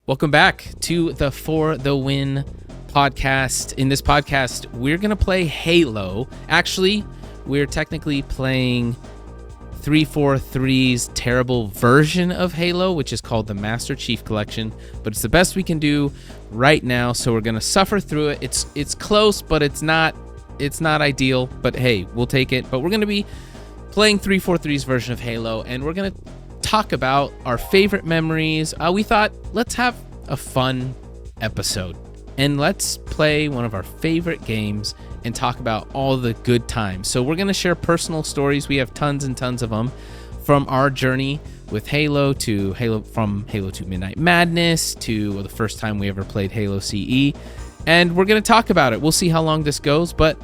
Welcome back to the For the Win podcast. In this podcast, we're going to play Halo. Actually, we're technically playing 343's terrible version of Halo, which is called the Master Chief Collection, but it's the best we can do right now, so we're going to suffer through it. It's close, but it's not ideal, but hey, we'll take it. But we're going to be playing 343's version of Halo, and we're going to talk about our favorite memories. We thought, let's have a fun episode and let's play one of our favorite games and talk about all the good times. So we're going to share personal stories. We have tons and tons of them from our journey with Halo, from Halo to Midnight Madness to the first time we ever played Halo CE. And we're going to talk about it. We'll see how long this goes, but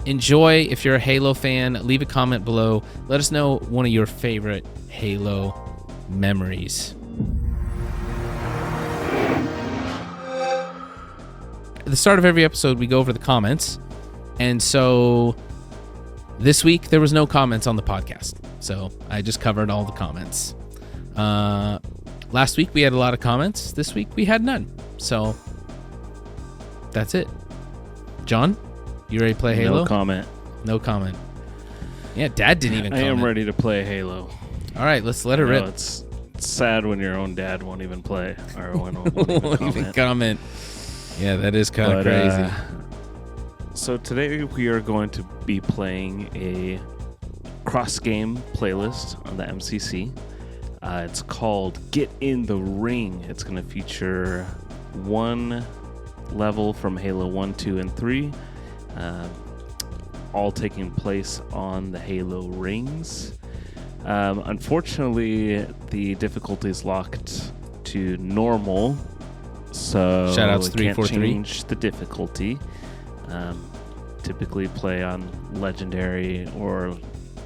enjoy. If you're a Halo fan, leave a comment below. Let us know one of your favorite Halo memories. At the start of every episode, we go over the comments. And so this week, there was no comments on the podcast. So I just covered all the comments. Last week, we had a lot of comments. This week, we had none. So that's it. John, you ready to play Halo? No comment. No comment. Yeah, Dad didn't even comment. I am ready to play Halo. All right, let's let it rip. It's sad when your own dad won't even play or won't even comment. Yeah, that is kind of crazy. So today we are going to be playing a cross-game playlist on the MCC. It's called Get in the Ring. It's going to feature one level from Halo 1, 2, and 3. All taking place on the Halo rings. Unfortunately, the difficulty is locked to normal, so shoutouts we can't 343. change the difficulty. Typically play on legendary or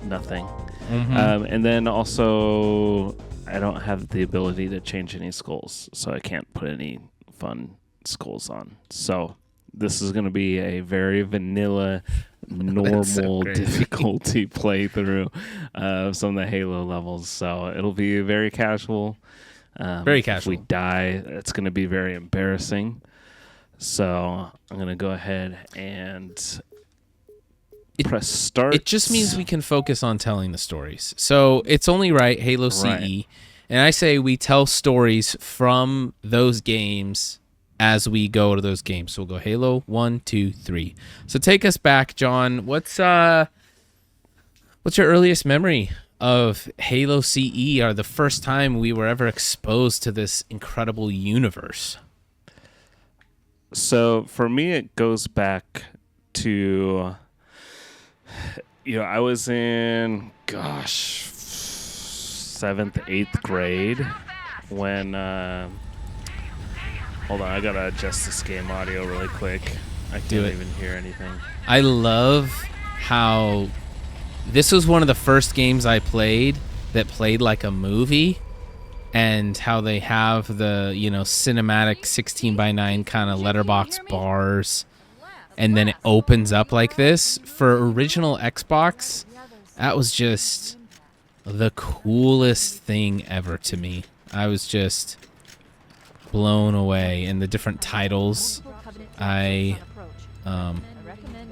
nothing. Mm-hmm. And then also, I don't have the ability to change any skulls, so I can't put any fun skulls on. So this is going to be a very vanilla, normal difficulty playthrough of some of the Halo levels. So it'll be very casual. Very casual. If we die, it's going to be very embarrassing. So I'm going to go ahead and press start. It just means we can focus on telling the stories. So it's only right, Halo CE. Right. And I say we tell stories from those games as we go to those games. So we'll go Halo 1, 2, 3. So take us back, John. What's your earliest memory of Halo CE, or the first time we were ever exposed to this incredible universe? So for me, it goes back to, I was in, 7th, 8th grade when, hold on, I got to adjust this game audio really quick. I can't even hear anything. I love how this was one of the first games I played that played like a movie, and how they have the, cinematic 16:9 kind of letterbox bars, and then it opens up like this. For original Xbox, that was just the coolest thing ever to me. I was just blown away, and the different titles, I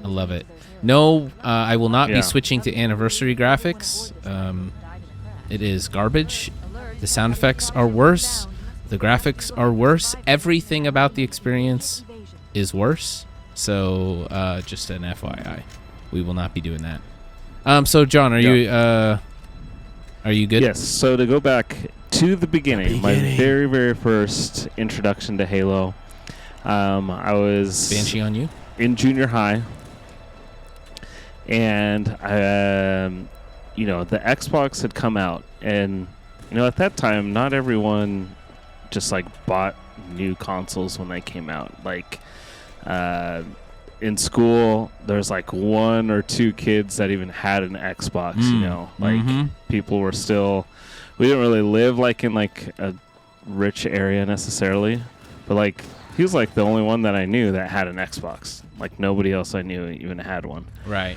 love it. No, I will not be switching to anniversary graphics. It is garbage. The sound effects are worse. The graphics are worse. Everything about the experience is worse. So just an FYI, we will not be doing that. So John, are you good? Yes. So to go back to the beginning, my very, very first introduction to Halo, I was Banshee on you in junior high, and the Xbox had come out, and at that time, not everyone just bought new consoles when they came out. In school, there's one or two kids that even had an Xbox. People were still. We didn't really live in a rich area necessarily, but he was the only one that I knew that had an Xbox. Nobody else I knew even had one. Right.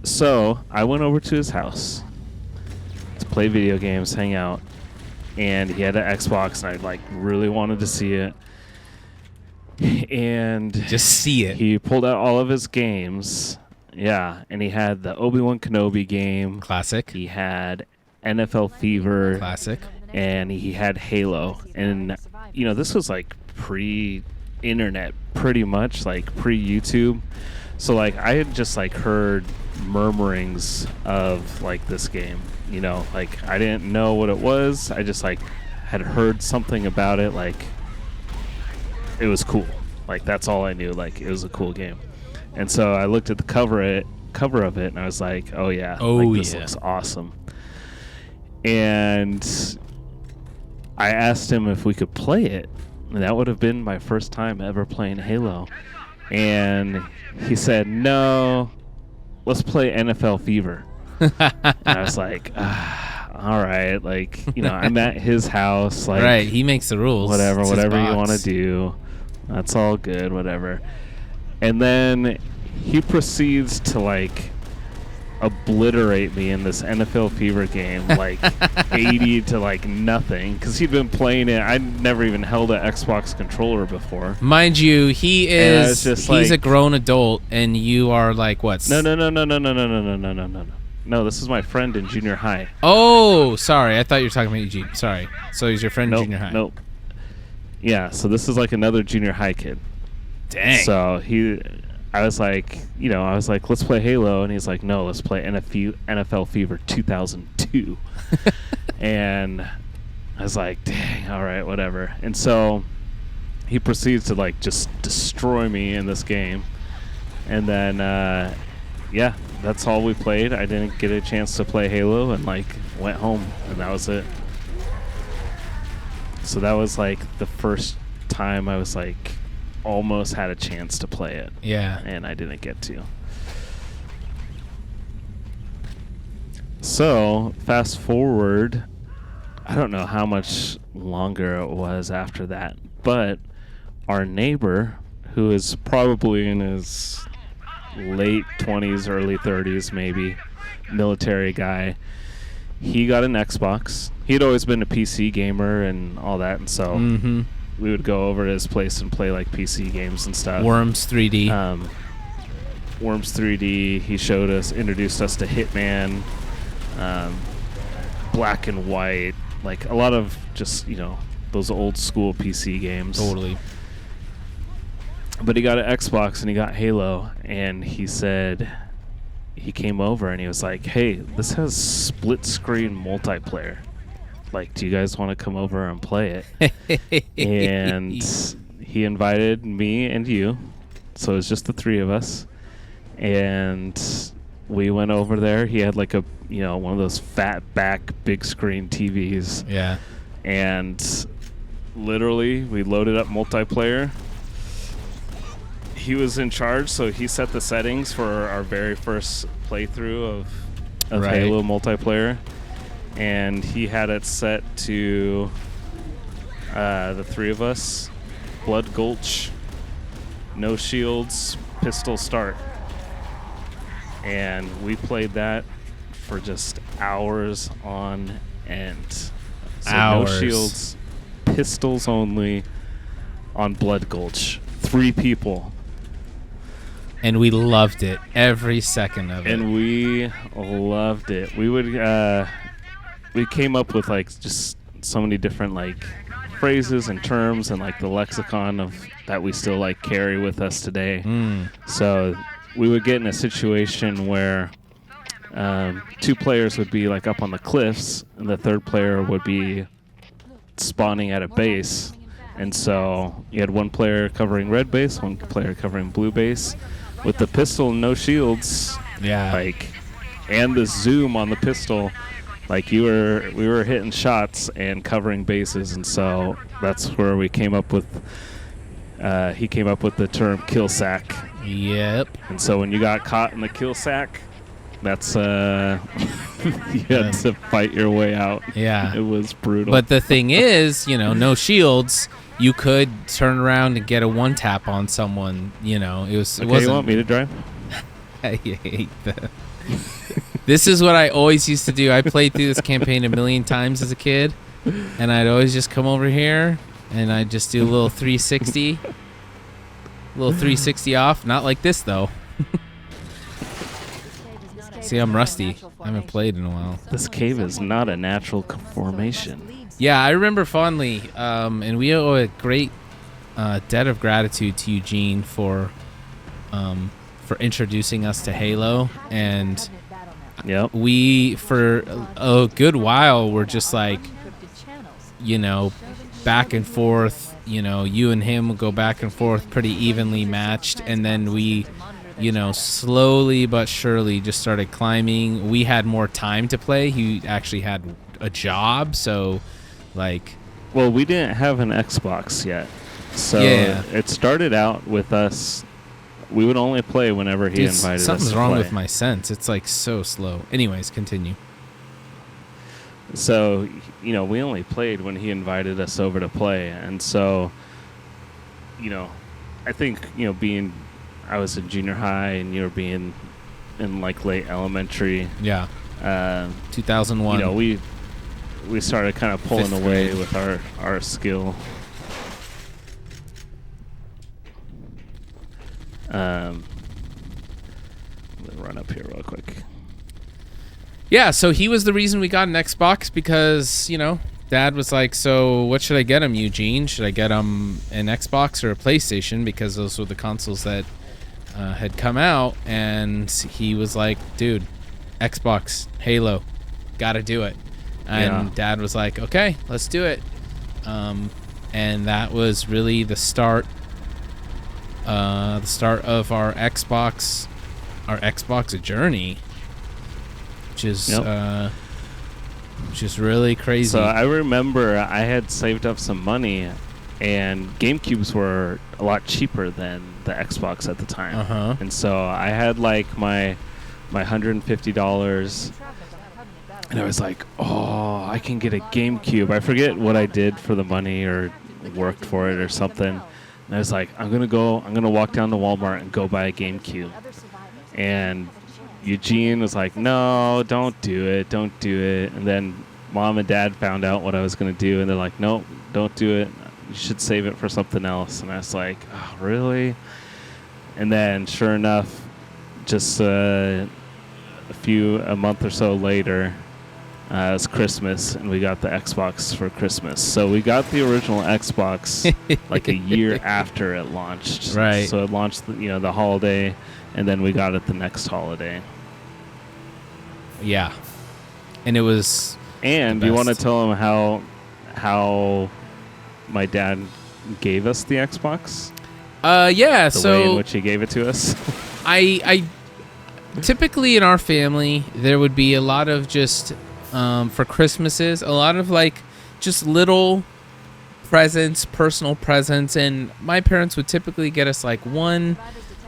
So I went over to his house to play video games, hang out, and he had an Xbox, and I like really wanted to see it. And just see it. He pulled out all of his games. Yeah, and he had the Obi-Wan Kenobi game. Classic. He had NFL Fever. Classic. And he had Halo. And, you know, this was like pre-internet, pretty much, like pre-YouTube. So, like, I had just, like, heard murmurings of, like, this game. You know, like, I didn't know what it was. I just, like, had heard something about it. Like, it was cool. Like, that's all I knew. Like, it was a cool game. And so I looked at the cover of it, and I was like, oh, yeah. This looks awesome. And I asked him if we could play it. And that would have been my first time ever playing Halo. And he said, no, let's play NFL Fever. And I was like, all right. Like, you know, I'm at his house. Like, right, he makes the rules. Whatever you want to do. That's all good, whatever. And then he proceeds to, like, obliterate me in this NFL Fever game, like 80 to, like, nothing. Because he'd been playing it. I'd never even held an Xbox controller before. Mind you, he's he's a grown adult, and you are, like, what? No. No, this is my friend in junior high. Oh, sorry. I thought you were talking about Eugene. Sorry. So he's your friend in junior high. Nope. Yeah, so this is like another junior high kid. Dang. So I was like, let's play Halo. And he's like, no, let's play NFL Fever 2002. And I was like, dang, all right, whatever. And so he proceeds to, like, just destroy me in this game. And then, yeah, that's all we played. I didn't get a chance to play Halo and, like, went home. And that was it. So that was, like, the first time I was, like, almost had a chance to play it. Yeah. And I didn't get to. So, fast forward, I don't know how much longer it was after that, but our neighbor, who is probably in his late 20s, early 30s maybe, military guy, he got an Xbox. He'd always been a PC gamer and all that, and so we would go over to his place and play, like, PC games and stuff. Worms 3D. Worms 3D. He introduced us to Hitman, Black and White, like a lot of just, you know, those old school PC games. Totally. But he got an Xbox and he got Halo, and he said he came over and he was like, hey, this has split screen multiplayer. Like, do you guys want to come over and play it? And he invited me and you, so it was just the three of us, and we went over there. He had, like, one of those fat back big screen TVs. Yeah. And literally we loaded up multiplayer. He was in charge, so he set the settings for our very first playthrough of right. Halo multiplayer. And he had it set to the three of us, Blood Gulch, no shields, pistol start. And we played that for just hours on end. So hours. No shields, pistols only on Blood Gulch. 3 people. And we loved it, every second of it. And we loved it. We came up with, like, just so many different, like, phrases and terms and, like, the lexicon of that we still, like, carry with us today. So we would get in a situation where 2 players would be, like, up on the cliffs, and the third player would be spawning at a base. And so you had one player covering red base, one player covering blue base. With the pistol, no shields. Yeah. Like, and the zoom on the pistol, like, we were hitting shots and covering bases, and so that's where we came up with. He came up with the term kill sack. Yep. And so when you got caught in the kill sack, that's you had to fight your way out. Yeah. It was brutal. But the thing is, no shields. You could turn around and get a one tap on someone. It wasn't. You want me to drive? I hate that. This is what I always used to do. I played through this campaign a million times as a kid. and I'd always just come over here and I'd just do a little 360. Little 360 off. Not like this, though. See, I'm rusty. I haven't played in a while. This cave is not a natural formation. Yeah, I remember fondly, and we owe a great debt of gratitude to Eugene for introducing us to Halo. And Yep. we, for a good while, were just like, back and forth. You and him would go back and forth pretty evenly matched. And then we, slowly but surely just started climbing. We had more time to play. He actually had a job. So, Well, we didn't have an Xbox yet. So it started out with us. We would only play whenever he invited us to play. Something's wrong with my sense. It's so slow. Anyways, continue. So, we only played when he invited us over to play. And so, I think, I was in junior high and you were being in late elementary. Yeah. 2001. We started kind of pulling away with our skill. I'm gonna run up here real quick. Yeah, so he was the reason we got an Xbox because, Dad was like, so what should I get him, Eugene? Should I get him an Xbox or a PlayStation? Because those were the consoles that had come out. And he was like, dude, Xbox, Halo, gotta do it. And Dad was like, okay, let's do it. And that was really the start of our Xbox journey, which is really crazy. So I remember I had saved up some money, and GameCubes were a lot cheaper than the Xbox at the time. And so I had my $150, and I was like, oh, I can get a GameCube. I forget what I did for the money or worked for it or something. And I was like, I'm going to walk down to Walmart and go buy a GameCube. And Eugene was like, no, don't do it. And then Mom and Dad found out what I was going to do, and they're like, no, don't do it. You should save it for something else. And I was like, oh, really? And then sure enough, just a month or so later, it was Christmas, and we got the Xbox for Christmas. So we got the original Xbox a year after it launched. Right. So it launched, the holiday, and then we got it the next holiday. Yeah. And it was. And you want to tell them how my dad gave us the Xbox? Yeah. The way in which he gave it to us. I typically in our family there would be a lot of just. For Christmases, a lot of just little presents, personal presents, and my parents would typically get us one,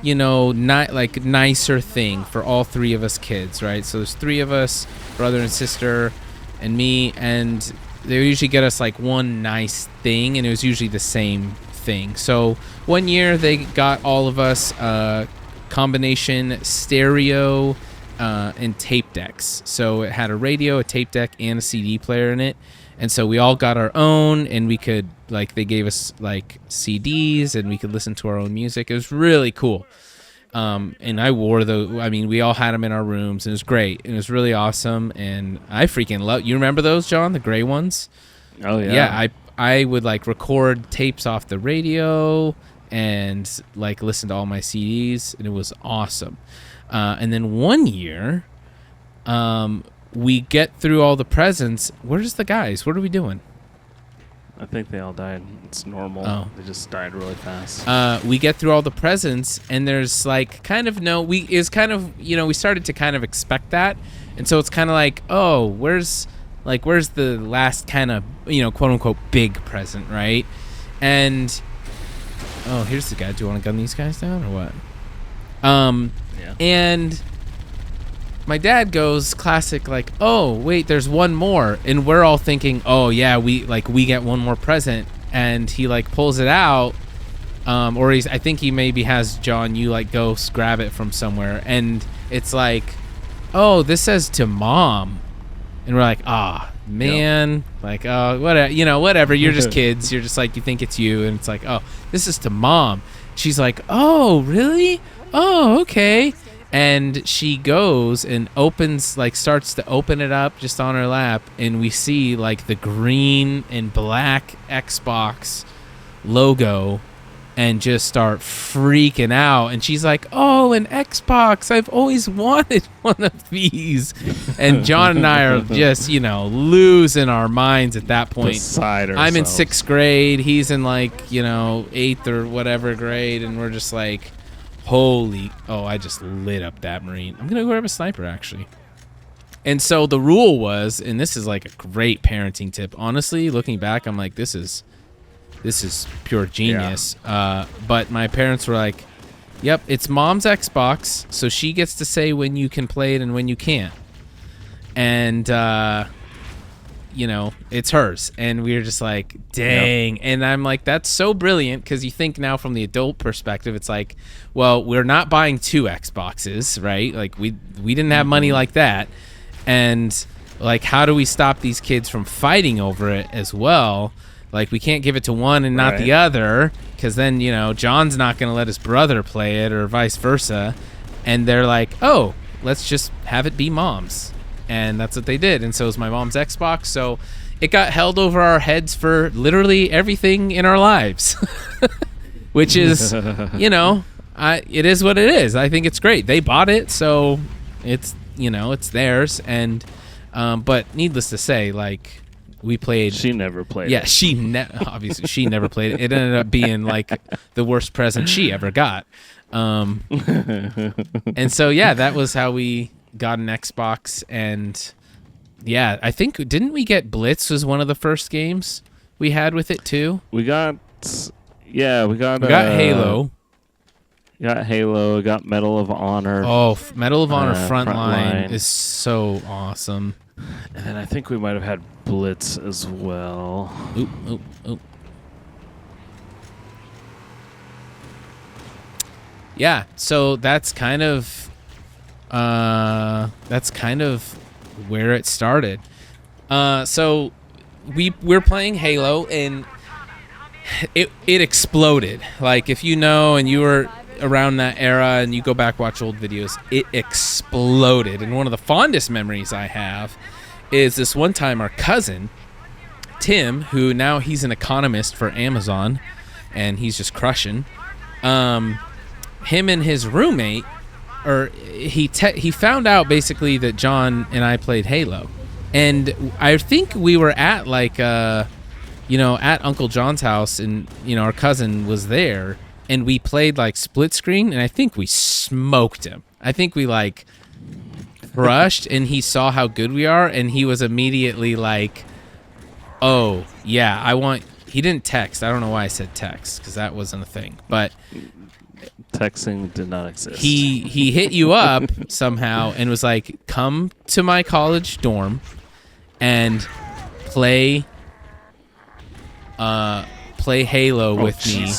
nicer thing for all three of us kids, right? So there's three of us, brother and sister, and me, and they would usually get us one nice thing, and it was usually the same thing. So one year they got all of us combination stereo. And tape decks. So it had a radio, a tape deck, and a CD player in it. And so we all got our own, and we could they gave us CDs, and we could listen to our own music. It was really cool. And I wore we all had them in our rooms, and it was great. And it was really awesome. And I freaking love. You remember those, John? The gray ones? Oh yeah. Yeah, I would record tapes off the radio and listen to all my CDs, and it was awesome. And then one year, we get through all the presents. Where's the guys? What are we doing? I think they all died. It's normal. Oh. They just died really fast. We get through all the presents, and there's we started to kind of expect that. And so it's kind of oh, where's the last kind of, quote unquote big present, right? And, oh, here's the guy. Do you want to gun these guys down or what? Yeah. And my dad goes classic oh wait, there's one more, and we're all thinking, oh yeah, we get one more present, and he pulls it out, or I think he maybe has John, you go grab it from somewhere, and it's oh, this says to Mom, and we're man, like, oh, whatever. You're just kids. You're just like, you think it's you, and it's like, oh, this is to mom. She's like, oh, really? Oh, okay. And she goes and starts to open it up just on her lap, and we see like the green and black Xbox logo and just start freaking out. And she's like, oh, an Xbox. I've always wanted one of these. And John and I are just, losing our minds at that point. I'm in 6th grade. He's in 8th or whatever grade. And we're just like, I just lit up that Marine. I'm going to grab a sniper, actually. And so the rule was, and this is like a great parenting tip. Honestly, looking back, I'm like, this is pure genius. Yeah. But my parents were like, yep, it's mom's Xbox, so she gets to say when you can play it and when you can't. And, it's hers. And we were just like, dang. Yep. And I'm like, that's so brilliant, because you think now from the adult perspective, it's like, well, we're not buying 2 Xboxes, right? Like, we didn't have money like that. And, like, how do we stop these kids from fighting over it as well? Like, we can't give it to one and not the other, because then, John's not going to let his brother play it or vice versa. And they're like, oh, let's just have it be mom's. And that's what they did. And so it was my mom's Xbox. So it got held over our heads for literally everything in our lives, which is, it is what it is. I think it's great. They bought it, so it's, it's theirs. And, but needless to say, like, we played. She never played. Yeah, obviously she never played it. It ended up being like the worst present she ever got. And so that was how we got an Xbox. And yeah, I think didn't we get Blitz was one of the first games we had with it too. We got Halo. We got Halo. We got Medal of Honor. Oh, Medal of Honor Frontline is so awesome. And then I think we might have had Blitz as well. Oop. Yeah, so that's kind of where it started. So we're playing Halo, and it exploded. Like, if and you were around that era and you go back watch old videos, it exploded. And one of the fondest memories I have is this one time our cousin Tim, who now he's an economist for Amazon and he's just crushing, him and his roommate, or he found out basically that John and I played Halo. And I think we were at at Uncle John's house, and our cousin was there, and we played like split screen, and I think we smoked him. I think we crushed, and he saw how good we are, and he was immediately like, oh yeah, he didn't text. I don't know why I said text, because that wasn't a thing, but texting did not exist. He hit you up somehow and was like, come to my college dorm and play Halo with me.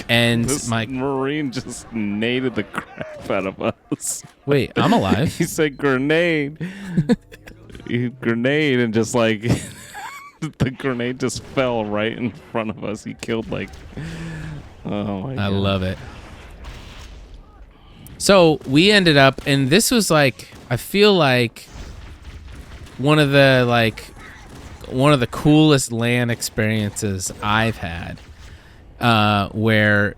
And this Marine just naded the crap out of us. Wait, I'm alive. He said grenade. Grenade, and just like the grenade just fell right in front of us. He killed oh my God. I love it. So we ended up, and this was I feel like one of the coolest LAN experiences I've had, where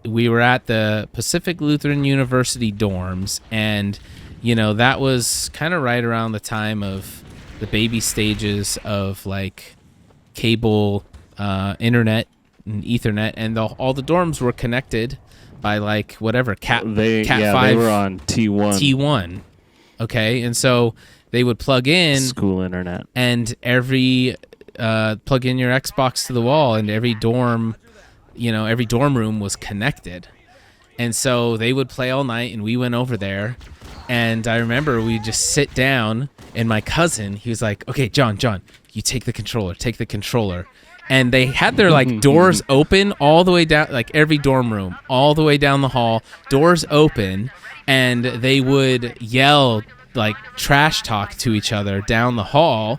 we were at the Pacific Lutheran University dorms, and that was kind of right around the time of the baby stages of cable, internet and Ethernet, and all the dorms were connected by Cat 5. They were on T1. Okay, and so they would plug in school internet, and every plug in your Xbox to the wall, and every dorm room was connected. And so they would play all night, and we went over there, and I remember we just sit down, and my cousin, he was like, okay, John, you take the controller. And they had their doors open all the way down, every dorm room, all the way down the hall, doors open, and they would yell trash talk to each other down the hall.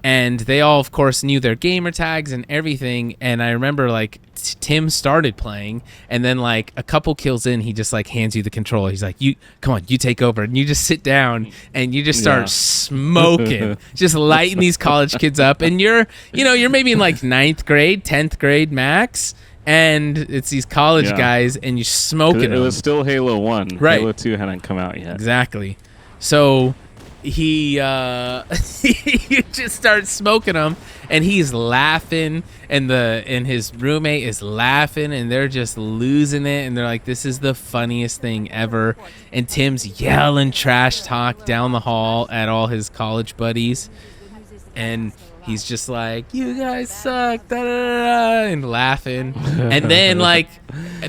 And they all, of course, knew their gamer tags and everything. And I remember, like, Tim started playing, and then, like, a couple kills in, he just, like, hands you the controller. He's like, come on, you take over. And you just sit down, and you just start smoking, just lighting these college kids up. And you're maybe in, like, 9th grade, 10th grade max, and it's these college guys, and you're smoking them. It was still Halo 1. Right. Halo 2 hadn't come out yet. Exactly. So he just starts smoking them, and he's laughing, and his roommate is laughing, and they're just losing it, and they're like, this is the funniest thing ever. And Tim's yelling trash talk down the hall at all his college buddies, and he's just like, you guys suck, da, da, da, da, and laughing. And then, like,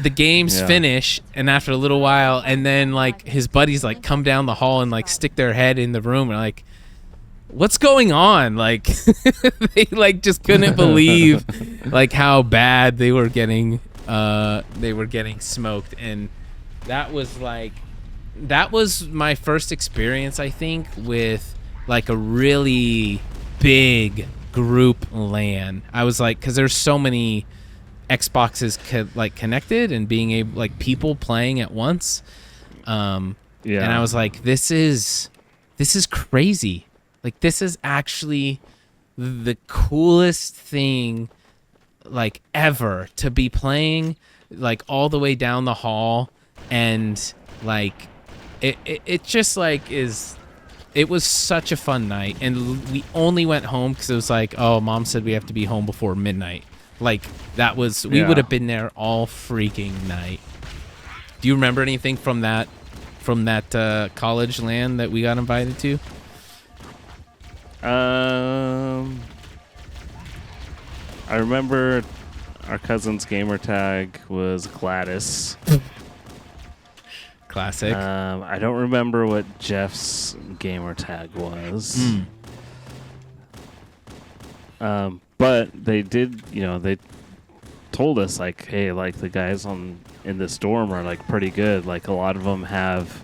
the games finish, and after a little while, and then, like, his buddies, like, come down the hall and, like, stick their head in the room and, like, what's going on? Like, they, like, just couldn't believe, like, how bad they were getting smoked. And that was my first experience, I think, with, like, a really big group LAN. I was like, because there's so many Xboxes connected and being able, like, people playing at once. And I was like, this is crazy. Like, this is actually the coolest thing, like, ever, to be playing, like, all the way down the hall. And, like, it just, like, is... It was such a fun night, and we only went home because it was like, oh, Mom said we have to be home before midnight. Like, that was... We would have been there all freaking night. Do you remember anything from that college LAN that we got invited to? I remember our cousin's gamer tag was Gladys. Classic. I don't remember what Jeff's gamer tag was. But they did, they told us, like, hey, like, the guys in this dorm are, like, pretty good. Like, a lot of them have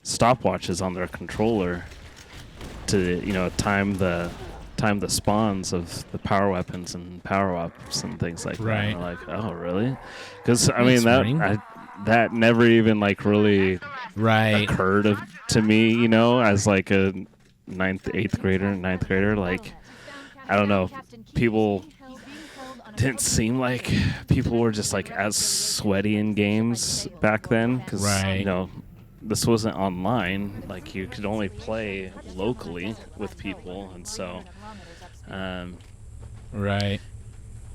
stopwatches on their controller to, time the spawns of the power weapons and power ups and things like that. And we're like, oh, really? Because, I mean, that never even, like, really occurred to me, as, like, a 9th grader. Like, I don't know. People didn't seem like people were just, like, as sweaty in games back then. Because, this wasn't online. Like, you could only play locally with people. And so,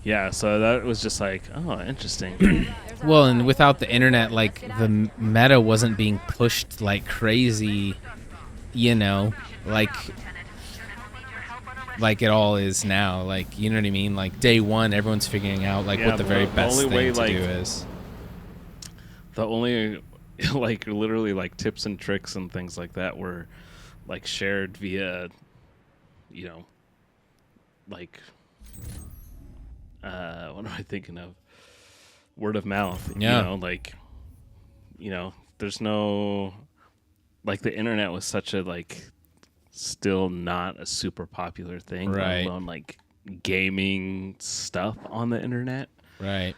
yeah, so that was just like, oh, interesting. Well, and without the internet, like, the meta wasn't being pushed like crazy, like it all is now. Like, you know what I mean? Like, day one, everyone's figuring out, like, what the very best thing to do is. The only, like, literally, like, tips and tricks and things like that were, like, shared via, like... what am I thinking of? Word of mouth. There's no... Like, the internet was such a, like, still not a super popular thing. Let alone, like, gaming stuff on the internet. Right.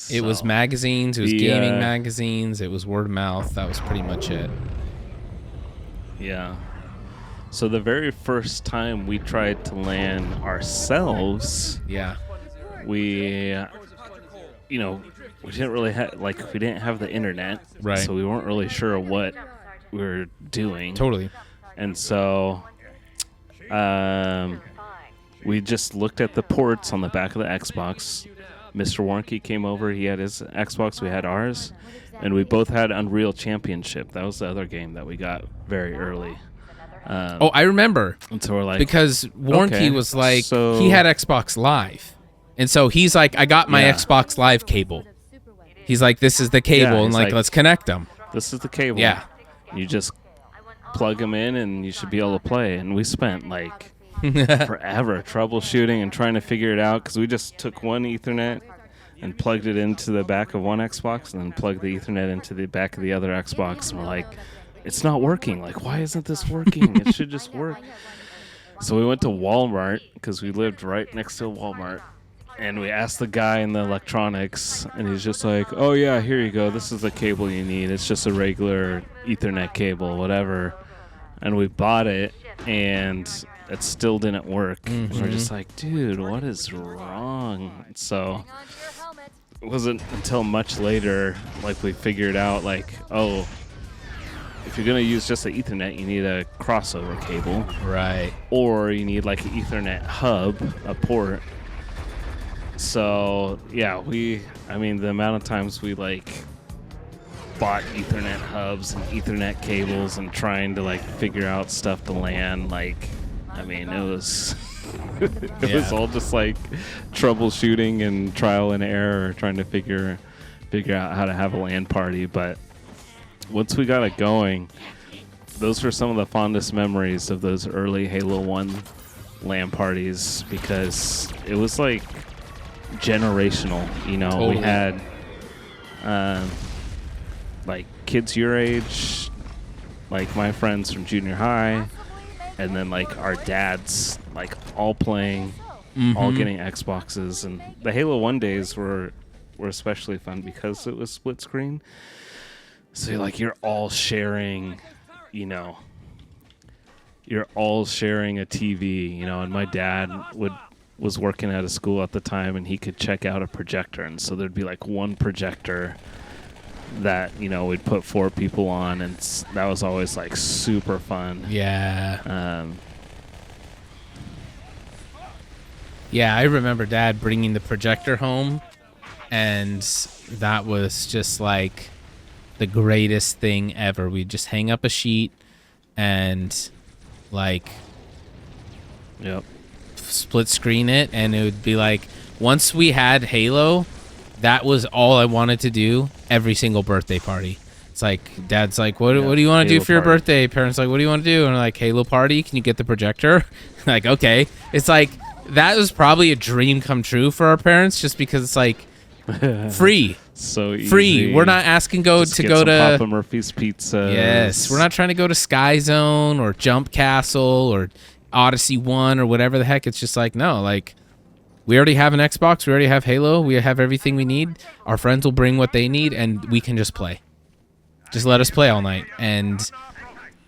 It was magazines. It was gaming magazines. It was word of mouth. That was pretty much it. Yeah. So the very first time we tried to LAN ourselves, we didn't really have, like, we didn't have the internet, so we weren't really sure what we were doing. Totally. And so, we just looked at the ports on the back of the Xbox. Mr. Warnke came over. He had his Xbox. We had ours, and we both had Unreal Championship. That was the other game that we got very early. I remember. And so we're like, because Warnke was like, he had Xbox Live. And so he's like, I got my Xbox Live cable. He's like, this is the cable, and like, let's connect them. This is the cable. Yeah. You just plug them in, and you should be able to play. And we spent, like, forever troubleshooting and trying to figure it out, because we just took one Ethernet and plugged it into the back of one Xbox, and then plugged the Ethernet into the back of the other Xbox. And we're like, it's not working. Like, why isn't this working? It should just work. So we went to Walmart because we lived right next to Walmart. And we asked the guy in the electronics, and he's just like, oh, yeah, here you go. This is the cable you need. It's just a regular Ethernet cable, whatever. And we bought it, and it still didn't work. And we're just like, dude, what is wrong? So it wasn't until much later, like, we figured out, like, oh, if you're going to use just the Ethernet, you need a crossover cable. Right. Or you need, like, an Ethernet hub, a port. So, yeah, the amount of times we, like, bought Ethernet hubs and Ethernet cables and trying to, like, figure out stuff to LAN, like, it was... it was all just, like, troubleshooting and trial and error, trying to figure out how to have a LAN party. But once we got it going, those were some of the fondest memories of those early Halo 1 LAN parties, because it was, like... generational, Totally. We had like kids your age, like my friends from junior high, and then like our dads, like all playing, all getting Xboxes. And the Halo 1 days were especially fun because it was split screen, so you're all sharing, you're all sharing a TV, and my dad was working at a school at the time, and he could check out a projector, and so there'd be like one projector that we'd put 4 people on, and that was always like super fun. Yeah. Yeah, I remember Dad bringing the projector home, and that was just like the greatest thing ever. We'd just hang up a sheet and like split screen it, and it would be like, once we had Halo, that was all I wanted to do every single birthday party. It's like, Dad's like, what do you want to do for your birthday? Parents like, what do you want to do? And I'm like, Halo party. Can you get the projector? Like, okay. It's like, that was probably a dream come true for our parents, just because it's like free. So easy. Free. We're not asking to go to Papa Murphy's Pizza. Yes, we're not trying to go to Sky Zone or Jump Castle or Odyssey 1 or whatever the heck. It's just like, no, like, we already have an Xbox, we already have Halo, we have everything we need. Our friends will bring what they need, and we can just play. Just let us play all night. And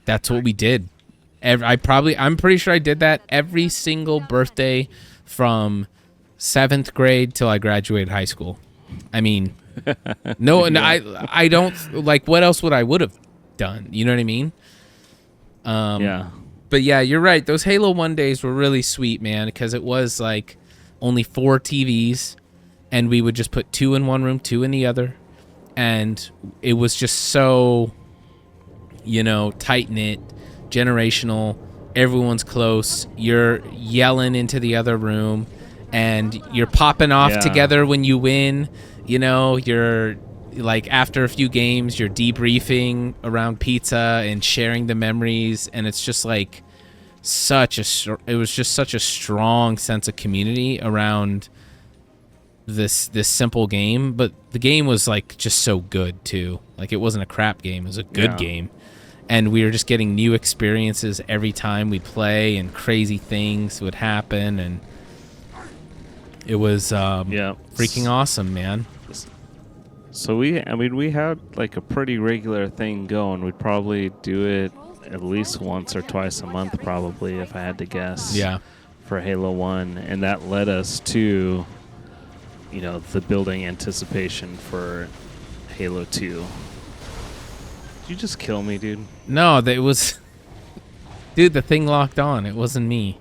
that's what we did. I'm pretty sure I did that every single birthday from 7th grade till I graduated high school. I mean, no, and I don't, like, what else would have done? You know what I mean? Yeah. But yeah, you're right. Those Halo 1 days were really sweet, man, because it was like only 4 TVs, and we would just put 2 in one room, 2 in the other. And it was just so, tight-knit, generational. Everyone's close. You're yelling into the other room, and you're popping off together when you win. You're like, after a few games, you're debriefing around pizza and sharing the memories, and it's just like it was just such a strong sense of community around this simple game. But the game was like just so good too. Like, it wasn't a crap game, it was a good game. And we were just getting new experiences every time we play, and crazy things would happen, and it was freaking awesome, man. So we had like a pretty regular thing going. We'd probably do it at least once or twice a month, probably, if I had to guess. Yeah. For Halo 1, and that led us to, the building anticipation for Halo 2. Did you just kill me, dude? No, it was... Dude, the thing locked on. It wasn't me.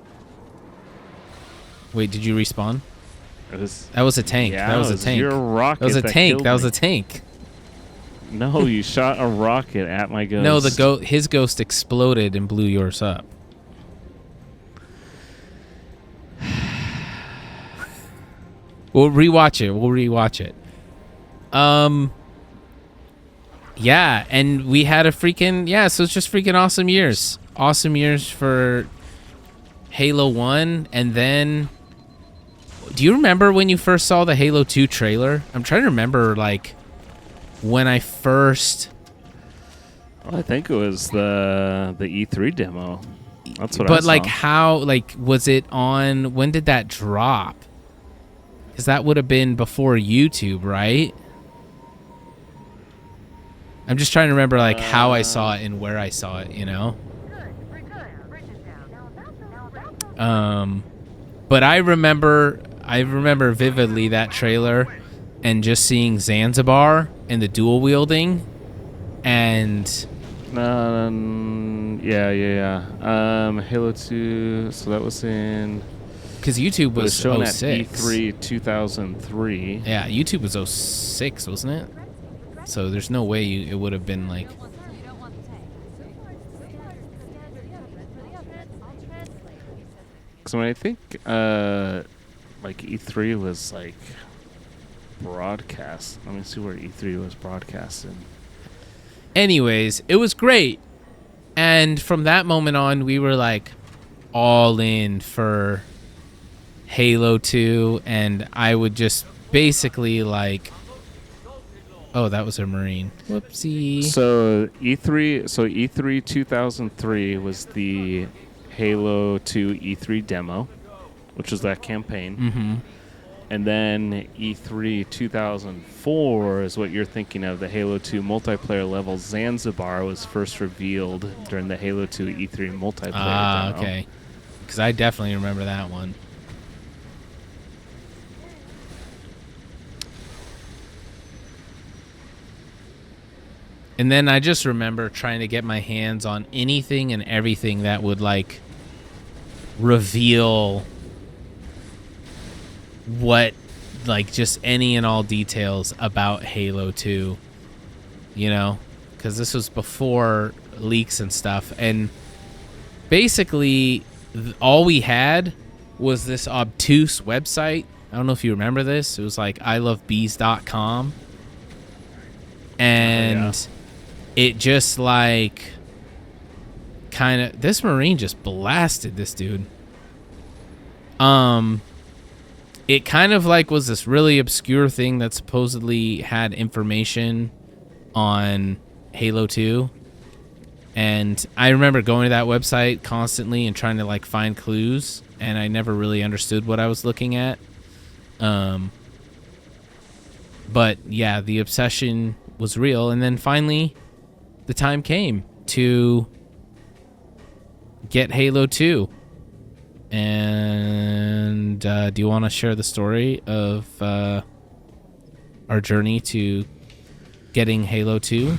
Wait, did you respawn? That was a tank. Yeah, that was a tank. Your rocket. That was a tank. That was me. a tank. No, you shot a rocket at my ghost. No, his ghost exploded and blew yours up. We'll rewatch it. Yeah, and we had a freaking... so it's just freaking awesome years. Awesome years for Halo 1, and then... Do you remember when you first saw the Halo 2 trailer? I'm trying to remember, like, when I first... Well, I think it was the E3 demo. That's what I But saw. like, how, like, was it on? When did that drop? Because that would have been before YouTube, right? I'm just trying to remember like how I saw it and where I saw it, you know. But I remember vividly that trailer and just seeing Zanzibar and the dual wielding, and Halo 2. So that was in. because YouTube It was was shown at 06. E3 2003. Yeah, YouTube was 06, wasn't it? So there's no way it would have been like. So I think like E3 was like broadcast. Let me see where E3 was broadcasted. Anyways, it was great. And from that moment on, we were like all in for Halo 2. And I would just basically like, oh, that was a Marine. Whoopsie. So E3 2003 was the Halo 2 E3 demo, which was that campaign. Mm-hmm. And then E3 2004 is what you're thinking of. The Halo 2 multiplayer level Zanzibar was first revealed during the Halo 2 E3 multiplayer demo. Okay. Because I definitely remember that one. And then I just remember trying to get my hands on anything and everything that would, like, reveal what, like, just any and all details about Halo 2, you know? Because this was before leaks and stuff. And basically, all we had was this obtuse website. I don't know if you remember this. It was like ilovebees.com. And it just, like, kind of... This Marine just blasted this dude. It kind of, like, was this really obscure thing that supposedly had information on Halo 2. And I remember going to that website constantly and trying to, like, find clues. And I never really understood what I was looking at. But, yeah, the obsession was real. And then finally, the time came to get Halo 2. And do you want to share the story of our journey to getting Halo 2?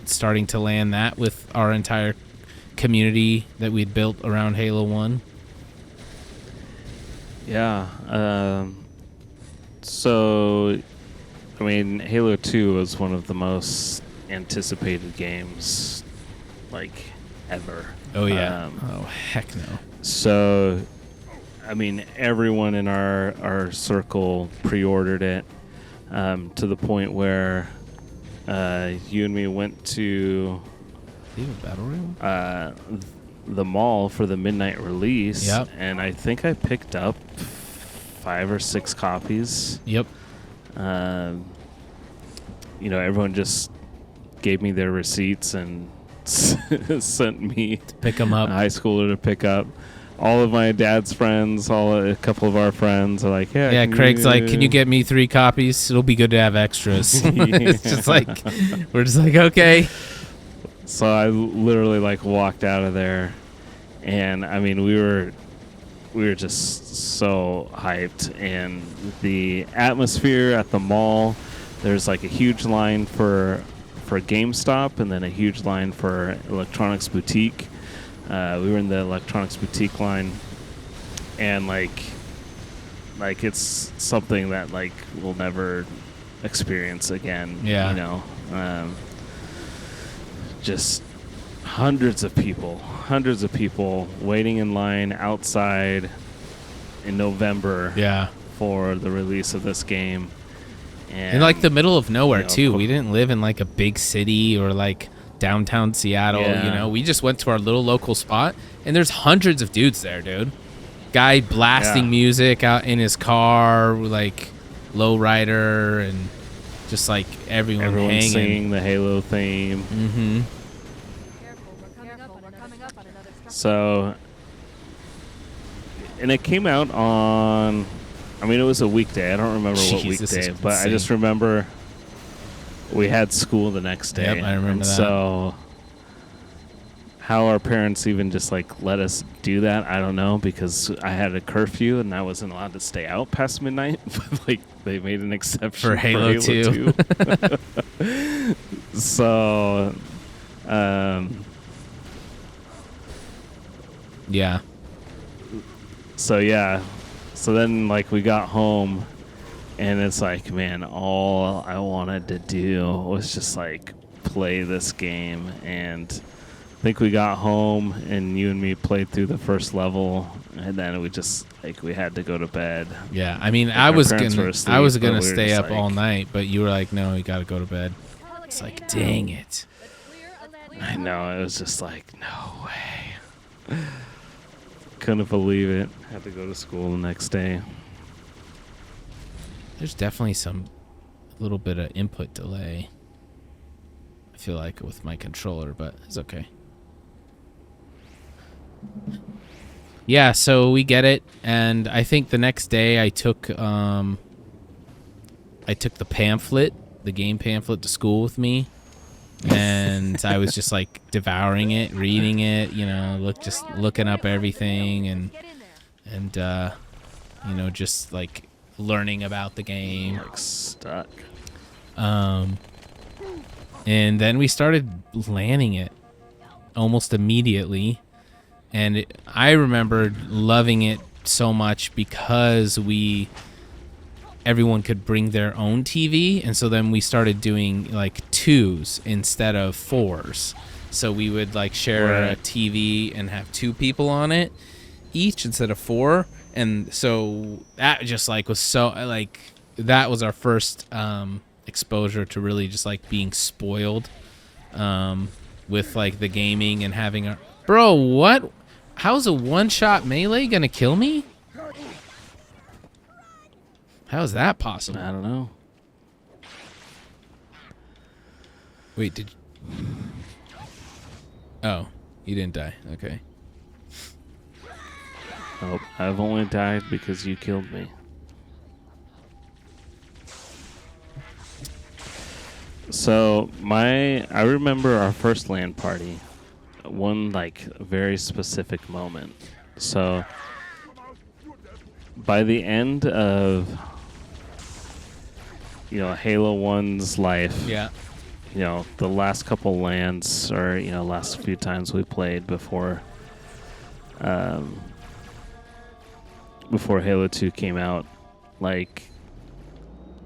Starting to land that with our entire community that we'd built around Halo 1. Yeah. So, I mean, Halo 2 was one of the most anticipated games, like, ever. Oh, yeah. Oh, heck no. So, I mean, everyone in our circle pre-ordered it to the point where you and me went to Battle Room? the mall for the midnight release. Yep. And I think I picked up 5 or 6 copies. Yep. You know, everyone just gave me their receipts and sent me To pick them up. a high schooler to pick up. All of my dad's friends, a couple of our friends are like, Yeah, Craig's like, can you get me 3 copies? It'll be good to have extras. It's just like, we're just like, okay. So I literally like walked out of there, and I mean we were just so hyped, and the atmosphere at the mall. There's like a huge line for GameStop, and then a huge line for Electronics Boutique. We were in the Electronics Boutique line, and like it's something that like we'll never experience again. Yeah. You know, just hundreds of people waiting in line outside in November. Yeah. For the release of this game. In like the middle of nowhere, you know, too. We didn't live in like a big city or like downtown Seattle, Yeah. you know. We just went to our little local spot, and there's hundreds of dudes there, dude. Guy blasting music out in his car, like lowrider, and just like everyone hanging. singing the Halo theme. Mm-hmm. So, and it came out on, I mean, it was a weekday. I don't remember what weekday, but I just remember we had school the next day. Yep, I remember that. So, how our parents even just like let us do that, I don't know, because I had a curfew and I wasn't allowed to stay out past midnight. But like they made an exception for Halo 2. So, yeah. So yeah, so then like we got home, and it's like, man, all I wanted to do was just like play this game. And I think we got home, and you and me played through the first level, and then we just like we had to go to bed. Yeah, I mean, like I was gonna we stay up like, all night, but you were like, no, you got to go to bed. It's like, dang it. I know, it was just like, no way. Couldn't believe it. Had to go to school the next day. There's definitely some little bit of input delay, I feel like, with my controller, but it's okay. Yeah, so we get it, and I think the next day I took the pamphlet, the game pamphlet, to school with me, and I was just like devouring it, reading it, you know, looking up everything, and you know, just like learning about the game. Like stuck. And then we started landing it almost immediately. And I remember loving it so much because everyone could bring their own TV. And so then we started doing like 2s instead of 4s. So we would like share a TV and have 2 people on it each instead of 4. And so that just like was so like, that was our first exposure to really just like being spoiled with like the gaming and having a bro. What? How's a one-shot melee gonna kill me? How is that possible? I don't know. Wait, did you... Oh, you didn't die. Okay. Oh, I've only died because you killed me. So I remember our first LAN party, one like very specific moment. So by the end of, you know, Halo 1's life, Yeah. you know, the last couple LANs, or, you know, last few times we played before Halo 2 came out, like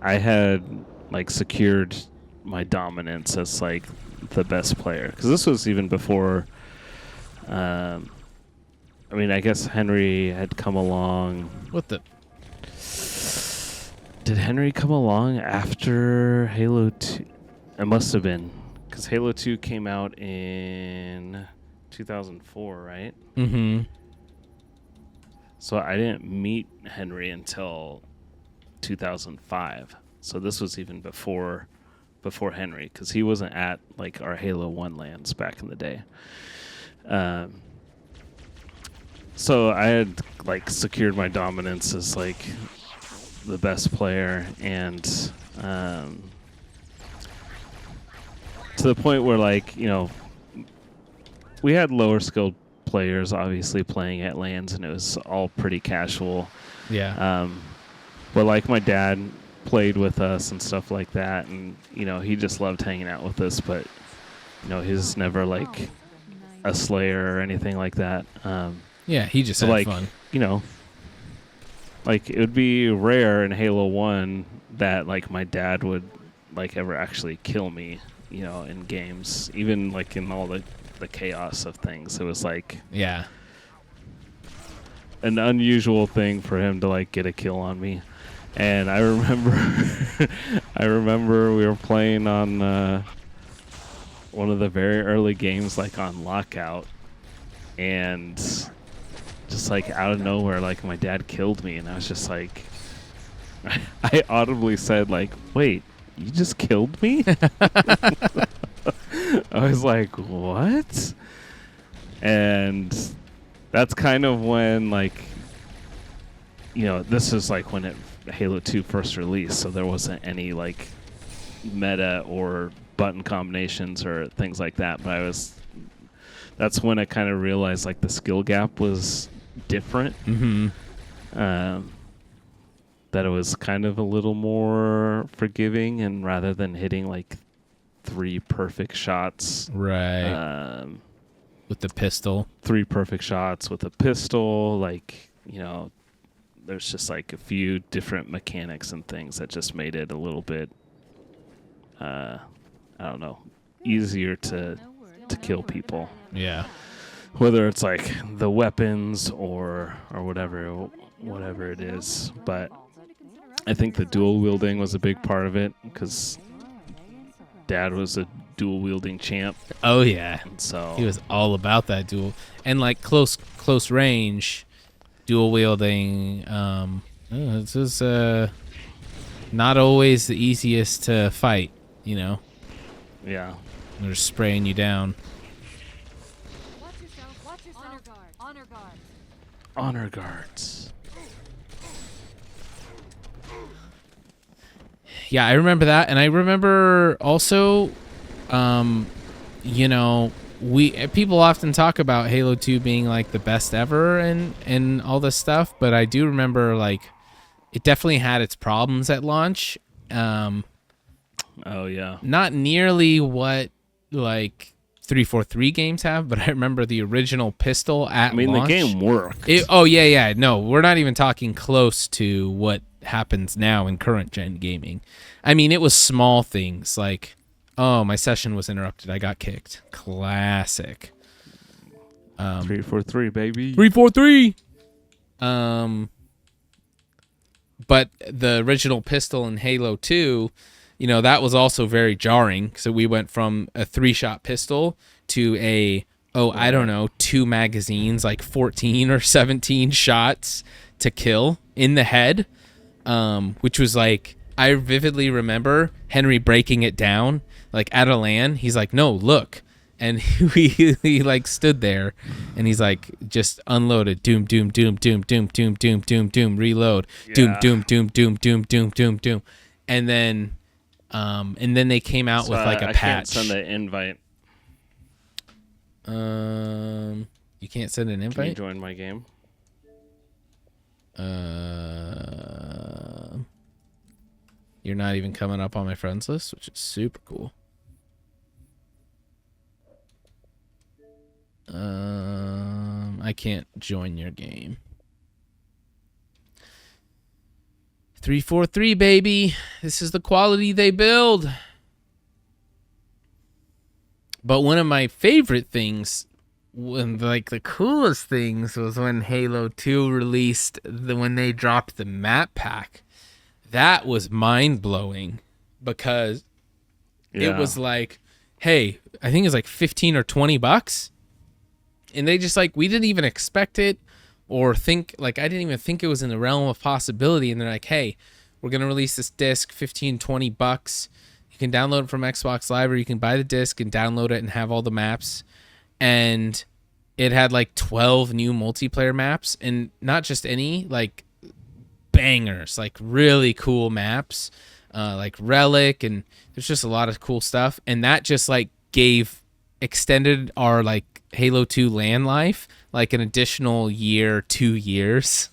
I had like secured my dominance as like the best player, because this was even before I mean, I guess Henry had come along. Did Henry come along after Halo 2? It must have been, because Halo 2 came out in 2004, right? Mm-hmm. So I didn't meet Henry until 2005. So this was even before Henry, because he wasn't at like our Halo 1 LANs back in the day. So I had like secured my dominance as like the best player, and to the point where, like, you know, we had lower skilled players obviously playing at LANs, and it was all pretty casual. Yeah. But like my dad played with us and stuff like that, and you know, he just loved hanging out with us, but you know, he's never like a slayer or anything like that. Yeah, he just had like, fun. You know, like it would be rare in Halo 1 that like my dad would like ever actually kill me, you know, in games, even like in all the chaos of things. It was like, yeah, an unusual thing for him to like get a kill on me. And I remember we were playing on one of the very early games, like on Lockout, and just like out of nowhere, like my dad killed me, and I was just like, I audibly said like, "Wait, you just killed me?" I was like, "What?" And that's kind of when, like, this is like when Halo 2 first released, so there wasn't any like meta or button combinations or things like that. But that's when I kind of realized like the skill gap was different. That it was kind of a little more forgiving, and rather than hitting like 3 perfect shots, right, with the pistol, 3 perfect shots with a pistol, like, there's just like a few different mechanics and things that just made it a little bit, I don't know, easier to kill people. Yeah. Whether it's like the weapons or whatever it is. But I think the dual wielding was a big part of it, because Dad was a dual wielding champ. Oh yeah. And so he was all about that dual, and like close range dual wielding. This is not always the easiest to fight, Yeah. They're spraying you down. Watch yourself. Honor guards. Honor guards. Yeah, I remember that, and I remember also, people often talk about Halo 2 being like the best ever and all this stuff, but I do remember like it definitely had its problems at launch. Oh yeah. Not nearly what like 343 games have, but I remember the original pistol at launch. The game worked. Yeah. No, we're not even talking close to what happens now in current gen gaming. I mean, it was small things like, oh, my session was interrupted, I got kicked. Classic. 343, baby. 343. But the original pistol in Halo 2, that was also very jarring. So we went from a 3-shot pistol to I don't know, 2 magazines, like 14 or 17 shots to kill in the head, which was like, I vividly remember Henry breaking it down, like at a LAN. He's like, no, look. And he like stood there, and he's like, just unloaded, doom, doom, doom, doom, doom, doom, doom, doom, doom, reload, doom, doom, doom, doom, doom, doom, doom, doom, and then they came out with like a patch. I can't send an invite. You can't send an invite? Can you join my game? You're not even coming up on my friends list, which is super cool. I can't join your game. 343, baby. This is the quality they build. But one of my favorite things, like the coolest things, was when Halo 2 released, when they dropped the map pack. That was mind-blowing, because it was like, hey, I think it was like 15 or 20 bucks. And they just like, we didn't even expect it or think, like, I didn't even think it was in the realm of possibility. And they're like, hey, we're going to release this disc, 15, 20 bucks. You can download it from Xbox Live, or you can buy the disc and download it and have all the maps. And it had like 12 new multiplayer maps, and not just any, like bangers, like really cool maps, like Relic, and there's just a lot of cool stuff. And that just like extended our like Halo 2 LAN life like an additional year, 2 years.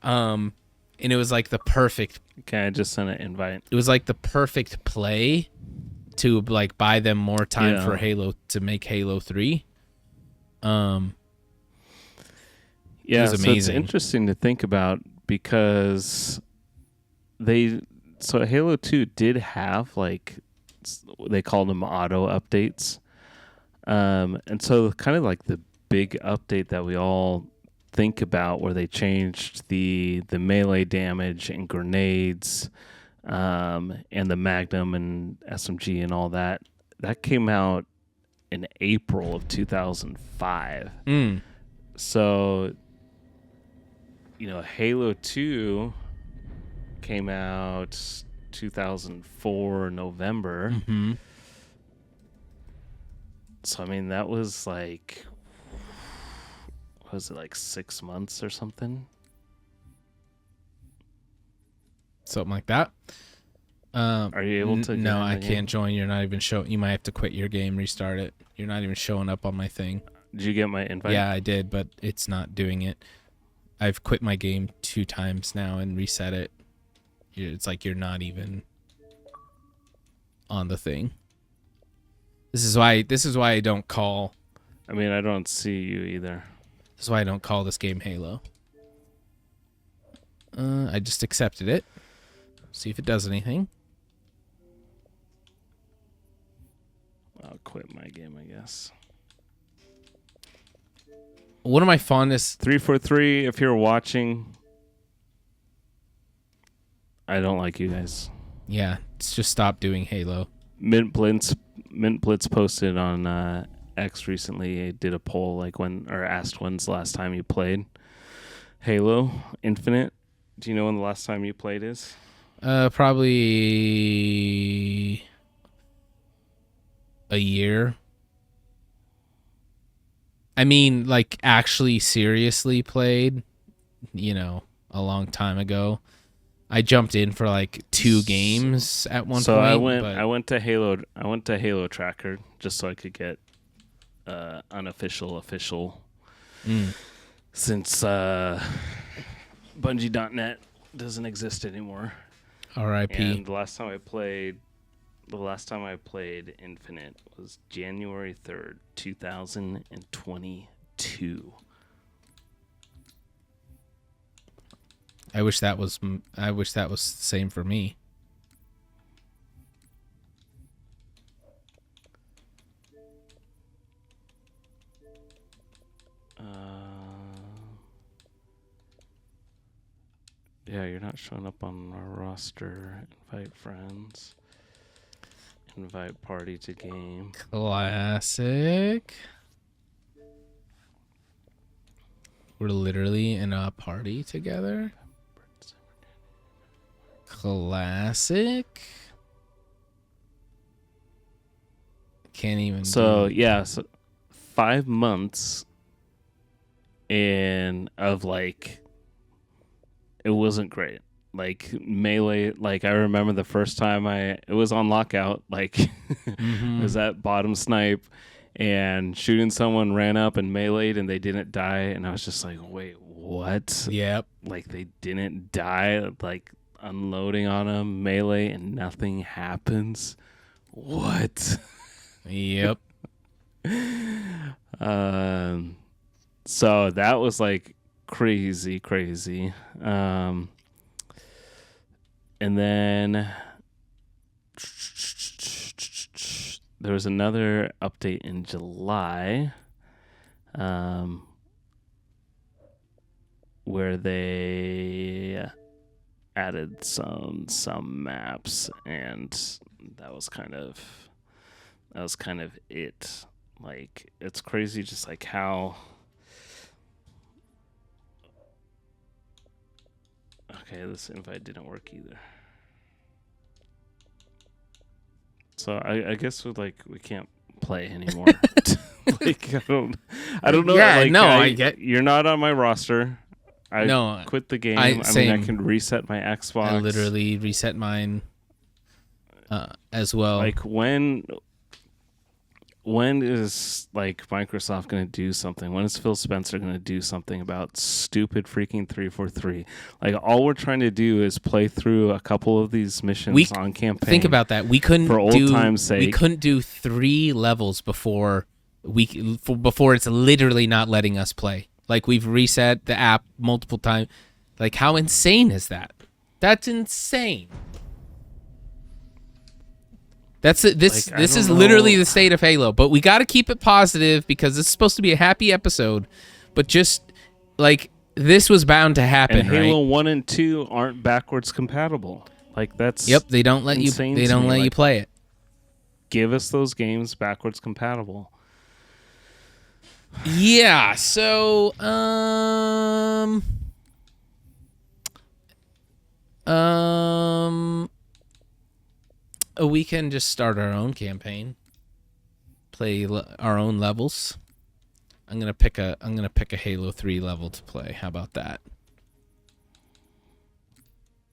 And it was like the perfect. Okay, I just sent an invite. It was like the perfect play to like buy them more time for Halo, to make Halo 3. Yeah, it was amazing. So it's interesting to think about, because Halo 2 did have like, they called them auto updates. And so kind of like the big update that we all think about, where they changed the melee damage and grenades, and the Magnum and SMG and all that came out in April of 2005. So, Halo 2 came out 2004 November. Mm-hmm. So, I mean, that was like was it like 6 months or something? Something like that. Are you able to? No, get in I the game? can't join. You're not even showing. You might have to quit your game, restart it. You're not even showing up on my thing. Did you get my invite? Yeah, I did, but it's not doing it. I've quit my game 2 times now and reset it. It's like you're not even on the thing. This is why I don't call. I mean, I don't see you either. This is why I don't call this game Halo. I just accepted it. See if it does anything. I'll quit my game, I guess. One of my fondest 343, if you're watching, I don't like you guys. Yeah, just stop doing Halo. Mint Blitz posted on X recently. Did a poll asked when's the last time you played Halo Infinite. Do you know when the last time you played is? Probably a year. I mean, like actually seriously played, a long time ago. I jumped in for like 2 games at one point. So I went to Halo Tracker just so I could get unofficial since Bungie.net doesn't exist anymore. R.I.P. And the last time I played Infinite was January 3rd, 2022. I wish that was the same for me. Yeah, you're not showing up on our roster. Invite friends. Invite party to game. Classic. We're literally in a party together. Classic. Can't even. So 5 months of like, it wasn't great. Like melee, like I remember the first time it was on lockout, like it was at bottom snipe and shooting someone, ran up and meleeed and they didn't die. And I was just like, wait, what? Yep. Like they didn't die, like unloading on them, melee and nothing happens. What? Yep. So that was like crazy. And then there was another update in July, where they added some maps, and that was kind of it. Like, it's crazy just like how. Okay, this invite didn't work either. So I guess we can't play anymore. Like I don't know. Yeah, like, no, I get. You're not on my roster. I quit the game. I mean, I can reset my Xbox. I literally reset mine as well. Like when is like Microsoft going to do something? When is Phil Spencer going to do something about stupid freaking 343? Like all we're trying to do is play through a couple of these missions on campaign. Think about that. We couldn't for old time's sake. We couldn't do 3 levels before it's literally not letting us play. Like we've reset the app multiple times. Like how insane is that? That's insane. This is literally the state of Halo, but we got to keep it positive because this is supposed to be a happy episode. But just like this was bound to happen, and Halo 1 and 2 aren't backwards compatible. Like that's they don't let you. They don't let you play it. Give us those games backwards compatible. Yeah. So we can just start our own campaign, play our own levels. I'm gonna pick a Halo 3 level to play. How about that?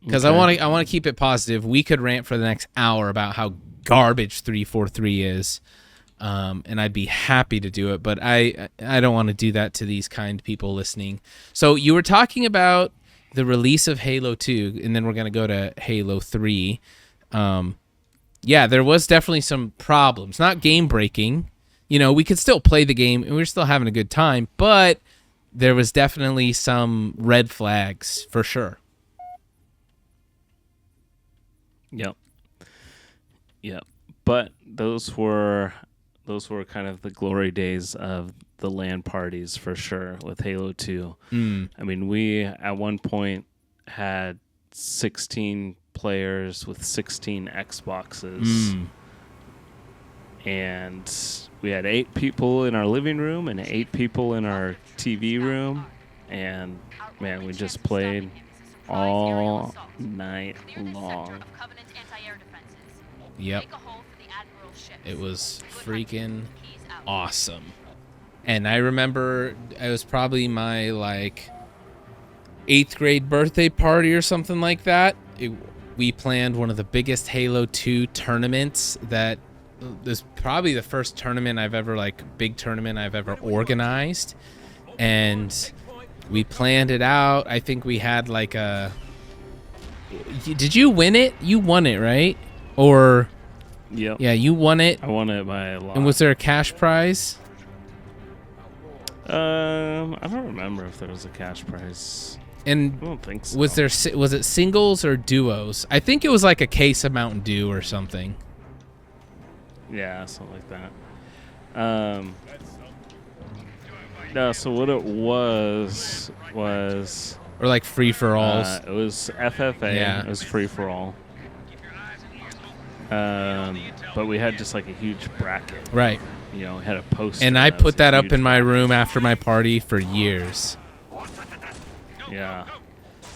Because Okay. I want to keep it positive. We could rant for the next hour about how garbage 343 is, and I'd be happy to do it. But I don't want to do that to these kind people listening. So you were talking about the release of Halo 2, and then we're gonna go to Halo 3. Yeah, there was definitely some problems. Not game breaking. You know, we could still play the game, and we were still having a good time. But there was definitely some red flags for sure. Yep. But those were kind of the glory days of the LAN parties for sure with Halo 2. I mean, we at one point had 16 players with 16 Xboxes. And we had 8 people in our living room and 8 people in our TV room. And man, we just played all night long. Yep. It was freaking awesome. And I remember it was probably my like 8th grade birthday party or something like that. We planned one of the biggest Halo 2 tournaments that this probably the first tournament I've ever big tournament I've ever organized. And we planned it out. I think we had like a... Did you win it? You won it, right? Or... Yep. Yeah, you won it. I won it by a lot. And was there a cash prize? I don't remember if there was a cash prize. And I don't think so. was it singles or duos? I think it was like a case of Mountain Dew or something. Yeah, something like that. No, so what it was Or like free for alls. it was FFA. Yeah. It was free for all. But we had just like a huge bracket. Right. You know, we had a poster. And I was put a that up huge in my bracket. room after my party for years. Yeah.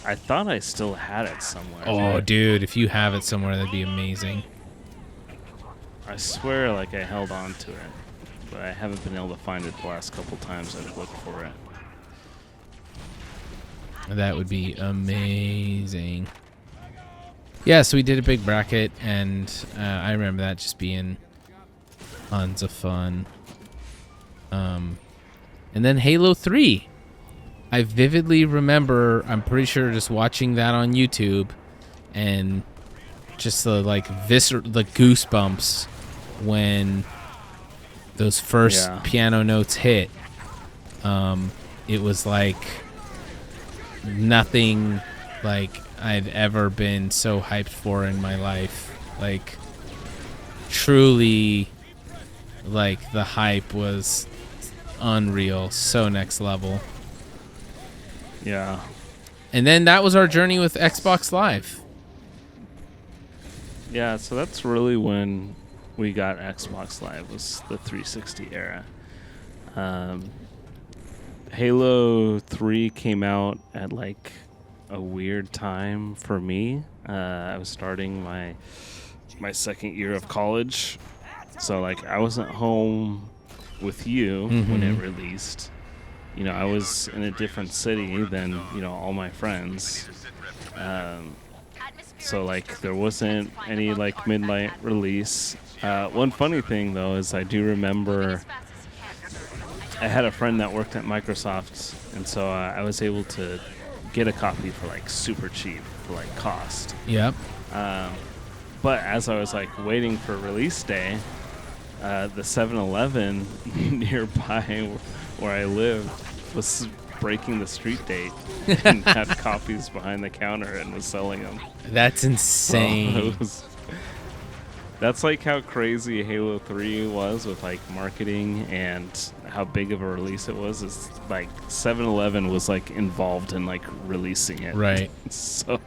I thought I still had it somewhere. Oh, dude, if you have it somewhere, that'd be amazing. I swear like I held on to it. But I haven't been able to find it the last couple times I've looked for it. That would be amazing. Yeah, so we did a big bracket, and I remember that just being tons of fun. And then Halo 3. I vividly remember, I'm pretty sure, just watching that on YouTube, and just the the goosebumps when those first piano notes hit. It was like nothing like I'd ever been so hyped for in my life. Like, truly, like, the hype was unreal, so next level. Yeah. And then that was our journey with Xbox Live. Yeah, so that's really when we got Xbox Live, was the 360 era. Halo 3 came out at like a weird time for me. I was starting my second year of college. So like I wasn't home with you when it released. You know, I was in a different city than, you know, all my friends. So like there wasn't any like midnight release. One funny thing though is I do remember I had a friend that worked at Microsoft, and so I was able to get a copy for like super cheap for like cost. Yep. But as I was like waiting for release day, the 7-Eleven nearby where I lived was breaking the street date and had copies behind the counter and was selling them. That's insane. That's like how crazy Halo 3 was with like marketing and how big of a release it was. It's like 7-Eleven was like involved in like releasing it. Right. So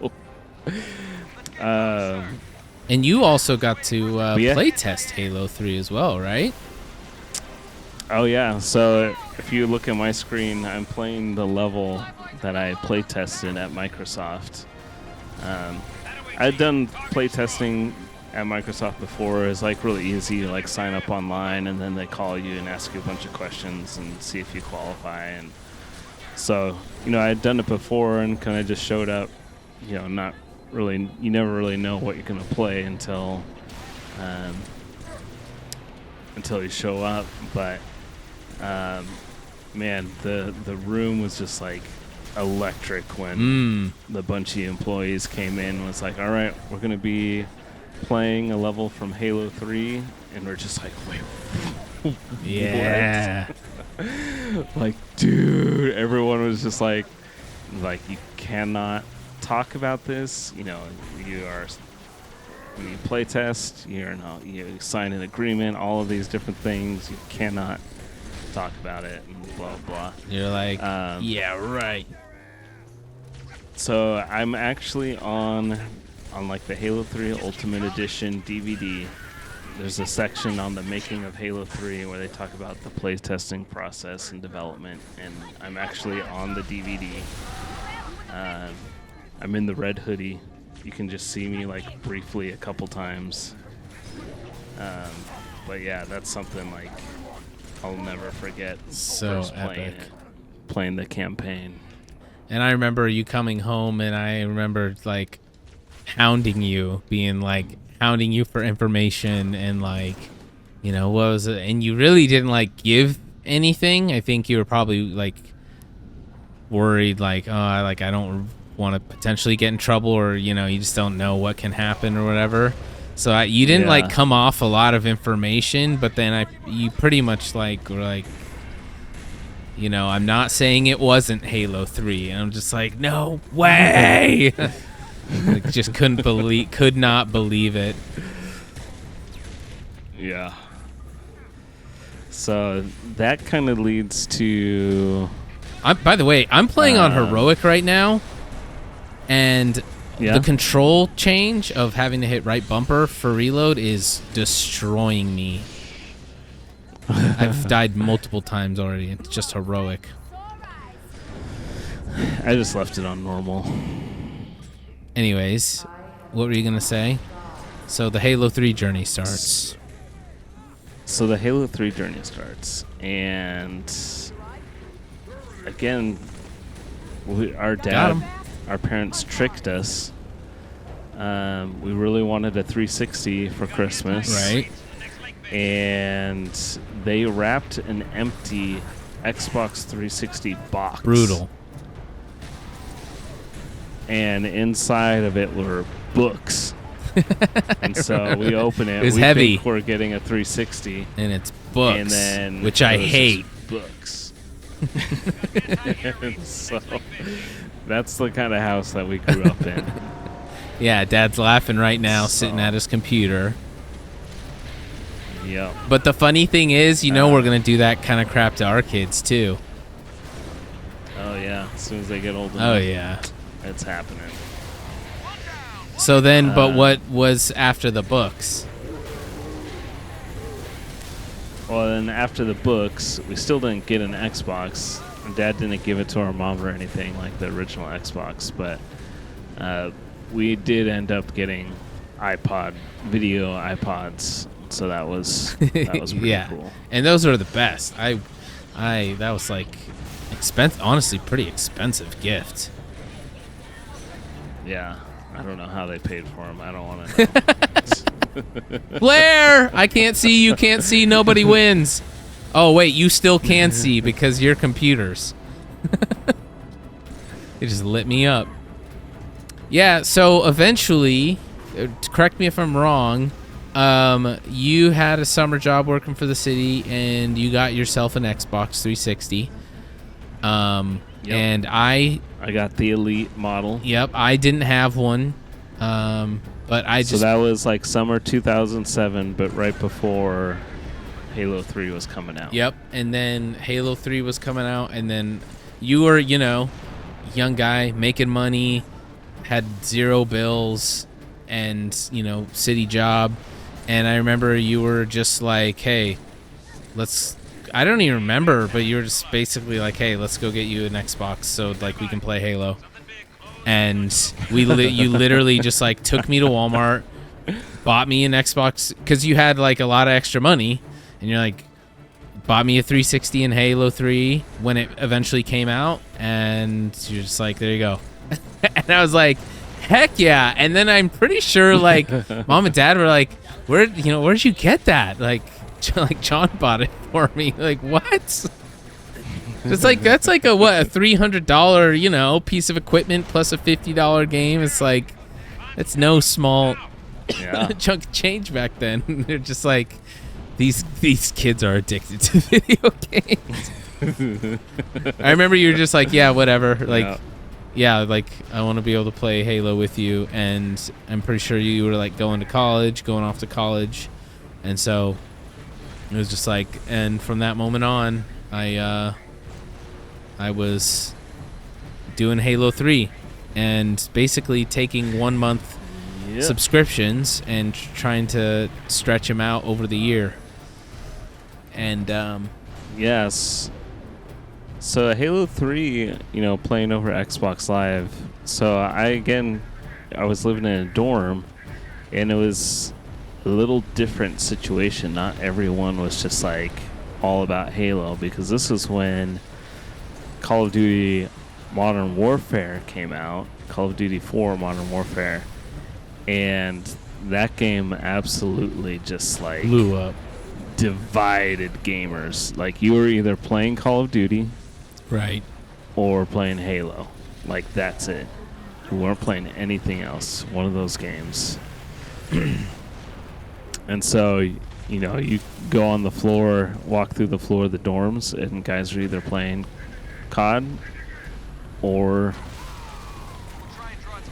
and you also got to yeah. play test Halo 3 as well, right? Oh yeah, so if you look at my screen, I'm playing the level that I play tested at Microsoft. I'd done play testing at Microsoft before. It's like really easy. You like sign up online, and then they call you and ask you a bunch of questions and see if you qualify. And so, I had done it before and kind of just showed up. Not really. You never really know what you're gonna play until you show up. But man, the room was just like electric when the bunch of employees came in and was like, all right, we're going to be playing a level from Halo 3. And we're just like, wait, Yeah. like, dude, everyone was just like, you cannot talk about this. You are, when you play test, you sign an agreement, all of these different things. You cannot talk about it and blah, blah. You're like, yeah, right. So I'm actually on like the Halo 3 Ultimate Edition DVD. There's a section on the making of Halo 3 where they talk about the playtesting process and development, and I'm actually on the DVD. I'm in the red hoodie. You can just see me like briefly a couple times. But yeah, that's something like I'll never forget. So first playing epic. Playing the campaign. And I remember you coming home, and I remember like hounding you for information, and like, what was it? And you really didn't like give anything. I think you were probably like worried, like, oh, I don't want to potentially get in trouble, or you just don't know what can happen or whatever. So you didn't like come off a lot of information, but then you pretty much like were like, I'm not saying it wasn't Halo 3, and I'm just like, no way. Like, just could not believe it. Yeah. So that kind of leads to. By the way, I'm playing on heroic right now, and the control change of having to hit right bumper for reload is destroying me. I've died multiple times already. It's just heroic. I just left it on normal. Anyways, what were you going to say? So the Halo 3 journey starts. And again, our parents tricked us. We really wanted a 360 for Christmas. Right. And they wrapped an empty Xbox 360 box. Brutal. And inside of it were books. And so we open it. It was we heavy. think we're getting a 360. And it's books, And then which I hate. Books. And so that's the kind of house that we grew up in. Yeah, Dad's laughing right now, sitting at his computer. Yep. But the funny thing is, we're going to do that kind of crap to our kids, too. Oh, yeah. As soon as they get old enough. Oh, yeah. It's happening. So then, but what was after the books? Well, then after the books, we still didn't get an Xbox. Dad didn't give it to our mom or anything like the original Xbox, but we did end up getting video iPods. So that was pretty cool. And those are the best. That was like honestly pretty expensive gift. Yeah, I don't know how they paid for them. I don't want to know. Blair, I can't see. You can't see. Nobody wins. Oh wait, you still can see because you're computers. It just lit me up. Yeah. So eventually, correct me if I'm wrong. You had a summer job working for the city, and you got yourself an Xbox 360. Yep. And I got the Elite model. Yep, I didn't have one. But I just. So that was like summer 2007, but right before Halo 3 was coming out. Yep, and then Halo 3 was coming out, and then you were, young guy making money, had zero bills, and city job. And I remember you were just like, hey, I don't even remember, but you were just basically like, hey, let's go get you an Xbox so like we can play Halo. And you literally just like took me to Walmart, bought me an Xbox because you had like a lot of extra money, and you're like, bought me a 360 and Halo 3 when it eventually came out, and you're just like, there you go. And I was like, heck yeah. And then I'm pretty sure like mom and dad were like, where'd you get that? Like John bought it for me. Like, what? It's like, that's like a $300 piece of equipment plus a $50 game. It's like, it's no small chunk of change back then. They're just like, these kids are addicted to video games. I remember you were just like, yeah, whatever. Like, yeah, like I want to be able to play Halo with you, and I'm pretty sure you were like going off to college, and so it was just like, and from that moment on, I was doing Halo 3, and basically taking 1 month subscriptions and trying to stretch them out over the year. And yes. So Halo 3, playing over Xbox Live. So I was living in a dorm, and it was a little different situation. Not everyone was just like all about Halo, because this is when Call of Duty Modern Warfare came out, Call of Duty 4 Modern Warfare, and that game absolutely just like blew up. Divided gamers. Like, you were either playing Call of Duty, right, or playing Halo. Like, that's it. You weren't playing anything else. One of those games. And so, you go on the floor, walk through the floor of the dorms, and guys are either playing COD or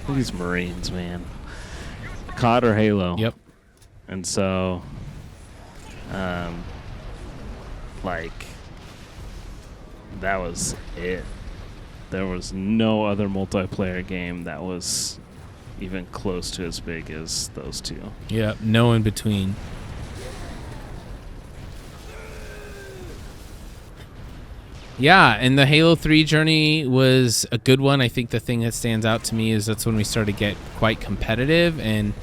these Marines, man. COD or Halo. Yep. And so, that was it. There was no other multiplayer game that was even close to as big as those two. Yeah, no in between. Yeah, and the Halo 3 journey was a good one. I think the thing that stands out to me is that's when we started to get quite competitive and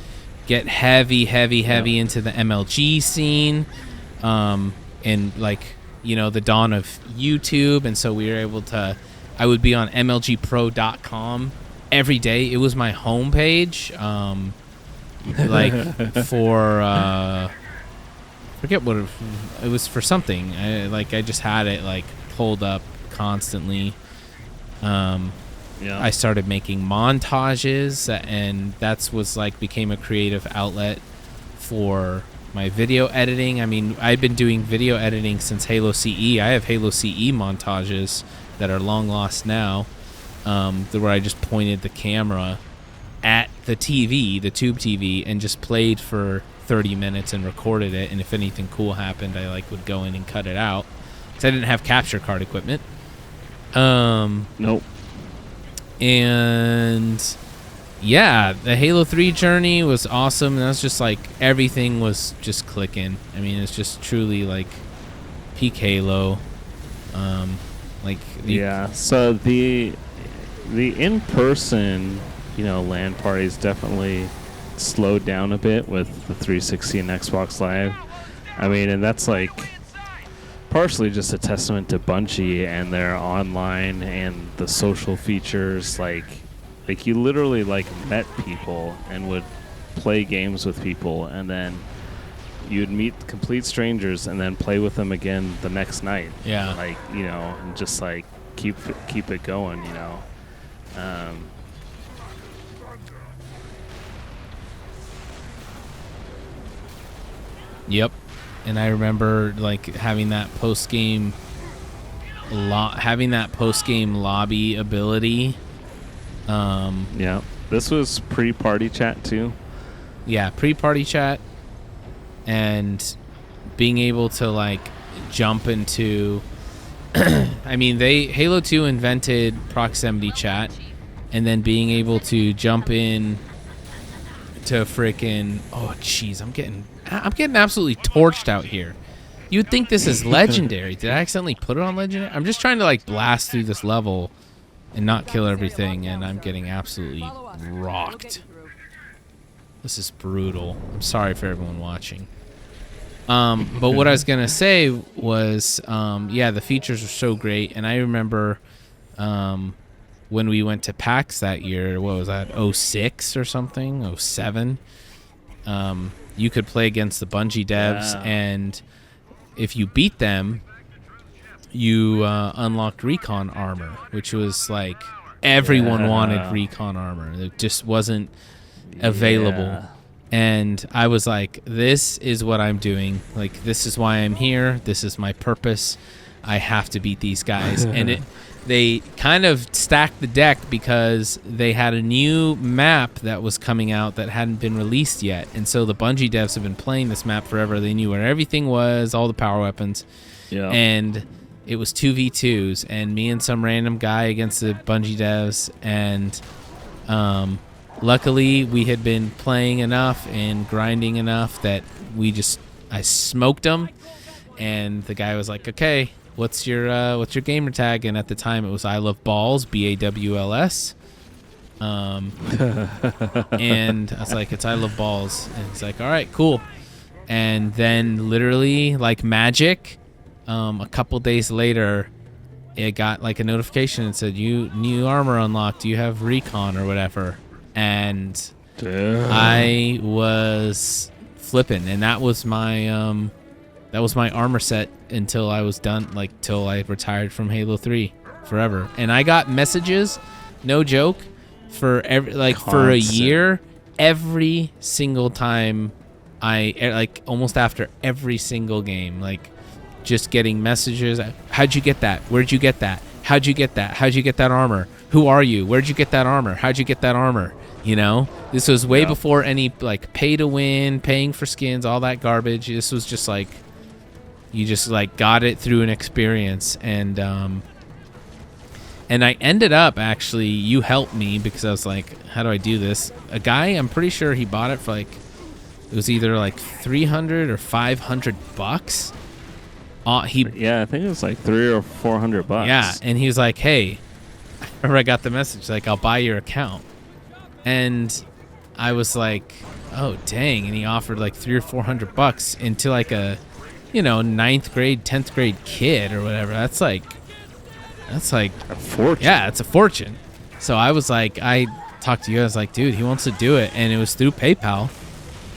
get heavy into the MLG scene, and like, the dawn of YouTube. And so we were able to, I would be on MLGpro.com every day. It was my homepage, like for, forget what it was for something. I just had it like pulled up constantly. I started making montages, and that's became a creative outlet for my video editing. I mean, I've been doing video editing since Halo CE. I have Halo CE montages that are long lost now, where I just pointed the camera at the TV, the tube TV, and just played for 30 minutes and recorded it. And if anything cool happened, I would go in and cut it out, because I didn't have capture card equipment. Nope. And yeah, the Halo 3 journey was awesome. And that was just like, everything was just clicking. I mean, it's just truly like peak Halo. So the in-person, LAN parties definitely slowed down a bit with the 360 and Xbox Live. I mean, and that's like partially just a testament to Bungie and their online and the social features. Like you literally met people and would play games with people, and then you'd meet complete strangers and then play with them again the next night. Yeah. And just keep it going, Yep. And I remember having that post game lobby ability. Yeah. This was pre-party chat too. Yeah, pre-party chat, and being able to jump into I mean, Halo 2 invented proximity chat, and then being able to jump in to frickin' I'm getting absolutely torched out here. You would think this is legendary. Did I accidentally put it on legendary? I'm just trying to blast through this level and not kill everything, and I'm getting absolutely rocked. This is brutal. I'm sorry for everyone watching. But what I was gonna say was, the features are so great, and I remember, when we went to PAX that year, what was that, 06 or something, 07? You could play against the Bungie devs, and if you beat them, you unlocked recon armor, which was like everyone wanted recon armor. It just wasn't available. And I was like, this is what I'm doing. Like, this is why I'm here. This is my purpose. I have to beat these guys. And they kind of stacked the deck because they had a new map that was coming out that hadn't been released yet. And so the Bungie devs have been playing this map forever. They knew where everything was, all the power weapons. Yeah. And it was 2v2s, and me and some random guy against the Bungie devs. And luckily, we had been playing enough and grinding enough that I smoked him. And the guy was like, okay, what's your gamer tag? And at the time it was I love balls, BAWLS. And I was like, it's I love balls. And he's like, all right, cool. And then literally like magic, a couple days later, it got like a notification and said, new armor unlocked. Do you have recon or whatever? And I was flipping, and that was my armor set until I was done, like till I retired from Halo 3 forever. And I got messages, no joke, for for a year, every single time almost after every single game, like just getting messages. How'd you get that? Where'd you get that? How'd you get that? How'd you get that armor? Who are you? Where'd you get that armor? How'd you get that armor? This was way before any like pay to win, paying for skins, all that garbage. This was just like, you just like got it through an experience. And I ended up, actually, you helped me because I was like, how do I do this? A guy, I'm pretty sure he bought it for like, it was either like $300 or $500. I think it was like $300 or $400. Yeah, and he was like, hey, I remember I got the message, like, I'll buy your account. And I was like, oh, dang. And he offered like $300 or $400 into like a, 9th grade, 10th grade kid or whatever. That's like a fortune. Yeah, it's a fortune. So I was like, I talked to you. I was like, dude, he wants to do it. And it was through PayPal.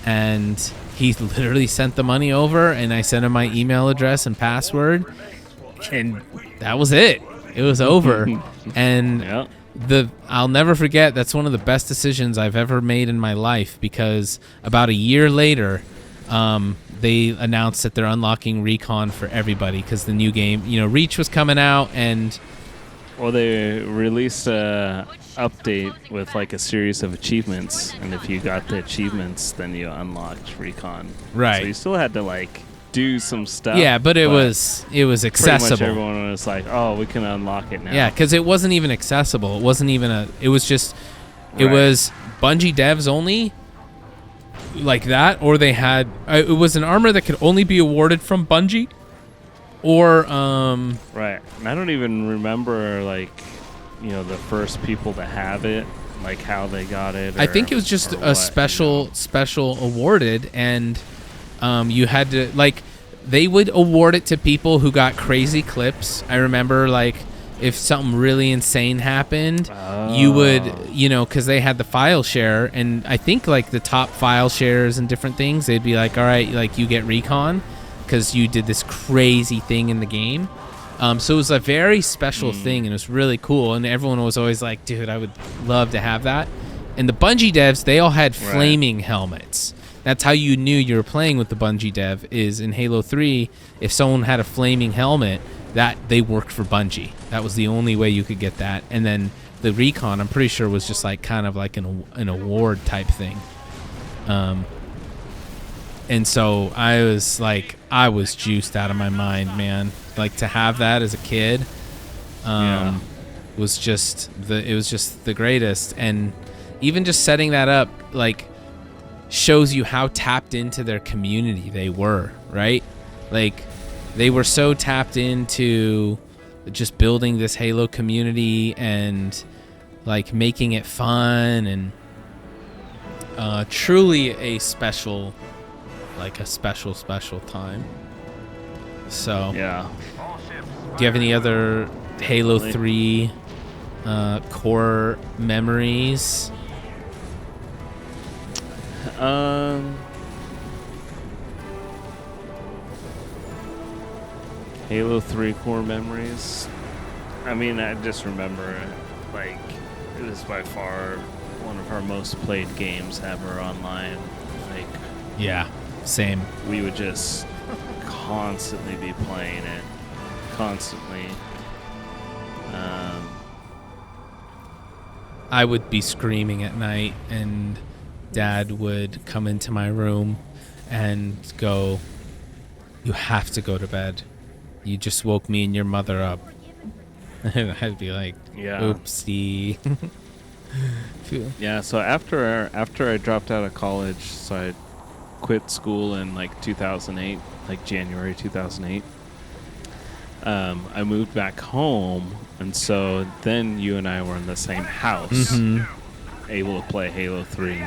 And he literally sent the money over, and I sent him my email address and password. And that was it. It was over. And I'll never forget, that's one of the best decisions I've ever made in my life, because about a year later, they announced that they're unlocking recon for everybody because the new game, Reach was coming out, and they released a update with like a series of achievements, and if you got the achievements, then you unlocked recon. Right. So you still had to like do some stuff. Yeah, but it was accessible. Pretty much everyone was like, "Oh, we can unlock it now." Yeah, because it wasn't even accessible. It wasn't even it was just, it was Bungie devs only, like that, or they had, it was an armor that could only be awarded from Bungie, or Right. And I don't even remember like, the first people to have it, like how they got it. I think it was just a special awarded, and you had to, like, they would award it to people who got crazy clips. I remember, like, if something really insane happened, you would, because they had the file share, and I think, like, the top file shares and different things, they'd be like, all right, like, you get recon because you did this crazy thing in the game. So it was a very special thing, and it was really cool, and everyone was always like, dude, I would love to have that. And the Bungie devs, they all had flaming helmets. That's how you knew you were playing with the Bungie dev, is in Halo 3, if someone had a flaming helmet, that they worked for Bungie. That was the only way you could get that. And then the recon, I'm pretty sure, was just like kind of like an award type thing. And so I was juiced out of my mind, man. Like, to have that as a kid was just the greatest. And even just setting that up, like, shows you how tapped into their community they were, right? Like, they were so tapped into just building this Halo community and like making it fun. And truly a special, like a special time. So, Yeah. do you have any other Halo 3 core memories? Halo 3 core memories. I mean, I just remember, like, it was by far one of our most played games ever online. Like, Yeah, same. we would just constantly be playing it. Constantly. I would be screaming at night, and Dad would come into my room and go, "You have to go to bed. You just woke me and your mother up." And I'd be like, Yeah. "Oopsie." Yeah, so after I dropped out of college, so I quit school in like 2008, like January 2008. I moved back home, and so then you and I were in the same house, able to play Halo 3.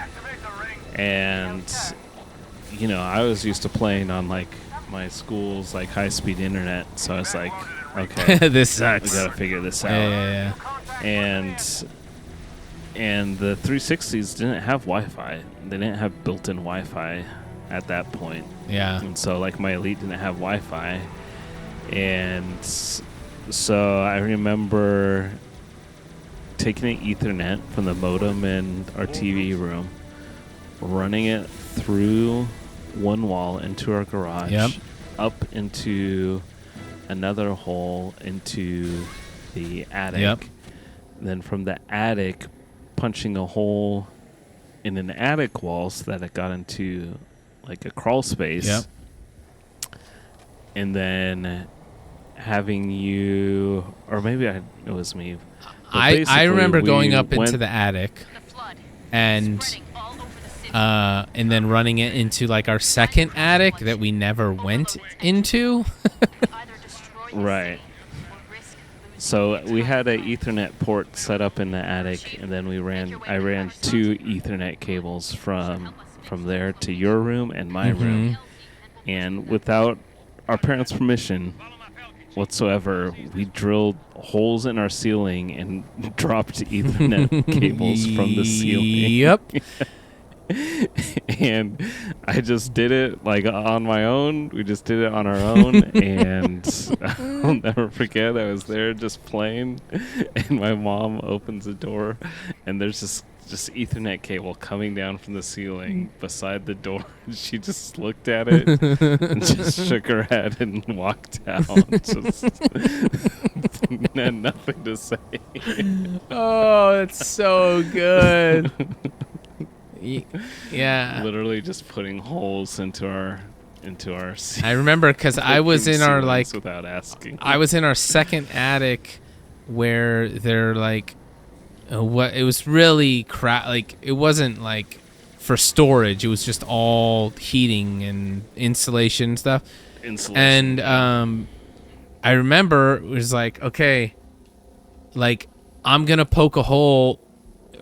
And, you know, I was used to playing on like my school's like high-speed internet, so I was like, okay, This we sucks. gotta figure this out. Yeah. And the 360s didn't have Wi-Fi. They didn't have built-in Wi-Fi at that point. Yeah. And so, like, my Elite didn't have Wi-Fi. And so I remember taking an Ethernet from the modem in our TV room, running it through one wall into our garage, up into another hole into the attic. Then from the attic, punching a hole in an attic wall so that it got into like a crawl space. And then having you, or maybe it was me. I remember going up into the attic and then running it into like our second attic that we never went into. Right. So we had an Ethernet port set up in the attic, and then I ran 2 Ethernet cables from there to your room and my room. And without our parents' permission whatsoever, we drilled holes in our ceiling and dropped Ethernet cables from the ceiling. Yep. And I just did it like on my own. We just did it on our own, and I'll never forget. I was there just playing, and my mom opens the door, and there's just Ethernet cable coming down from the ceiling beside the door. She just looked at it and just shook her head and walked out. Just had nothing to say. Oh, it's so good. Yeah. Literally just putting holes into our I remember because I was in our like without asking. I was in our second attic where they're like what it was really like it wasn't like for storage, it was just all heating and insulation and stuff. And I remember it was like, okay, like I'm gonna poke a hole,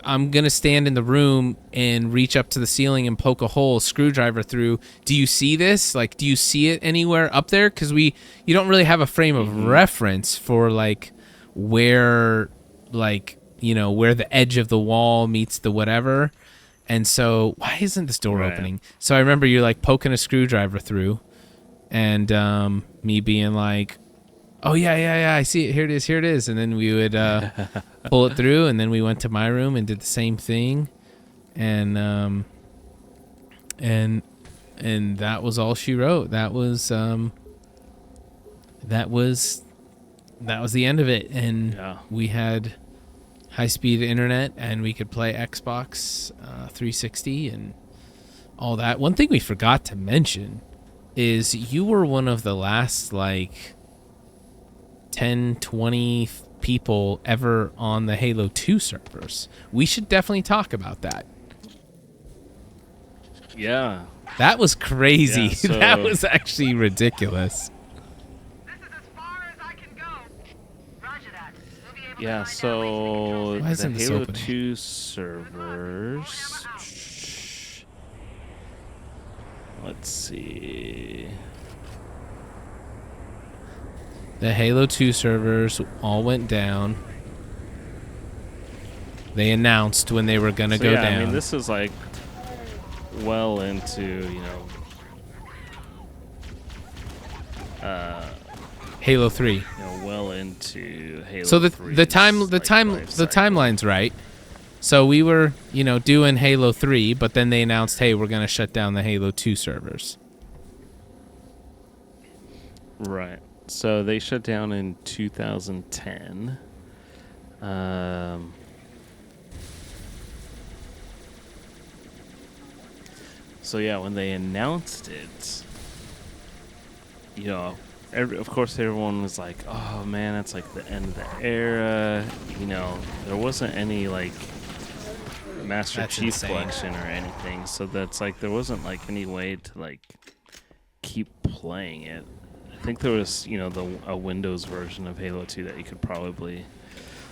I'm gonna stand in the room and reach up to the ceiling and poke a hole, screwdriver through. Do you see this? Like, do you see it anywhere up there? Because you don't really have a frame of reference for like where, like, you know, where the edge of the wall meets the whatever. And so, why isn't this door opening? So I remember you like poking a screwdriver through, and me being like, "Oh yeah, I see it. Here it is." And then we would pull it through, and then we went to my room and did the same thing, and that was all she wrote. That was the end of it, and we had high-speed internet, and we could play Xbox 360 and all that. One thing we forgot to mention is you were one of the last like 10, 20 people ever on the Halo 2 servers. We should definitely talk about that. Yeah. That was crazy. Yeah, so that was actually ridiculous. Yeah, so the this Halo opening? 2 servers. let's see. The Halo 2 servers all went down. They announced when they were going to go down. I mean, this is like well into, Halo 3. Well into Halo. So the 3's, timeline's right. So we were, doing Halo 3, but then they announced, hey, we're going to shut down the Halo 2 servers. Right. So they shut down in 2010. So yeah, when they announced it, of course everyone was like, "Oh man, it's like the end of the era." There wasn't any like Master That's Chief insane. Collection or anything, so that's like there wasn't like any way to like keep playing it. I think there was, a Windows version of Halo 2 that you could probably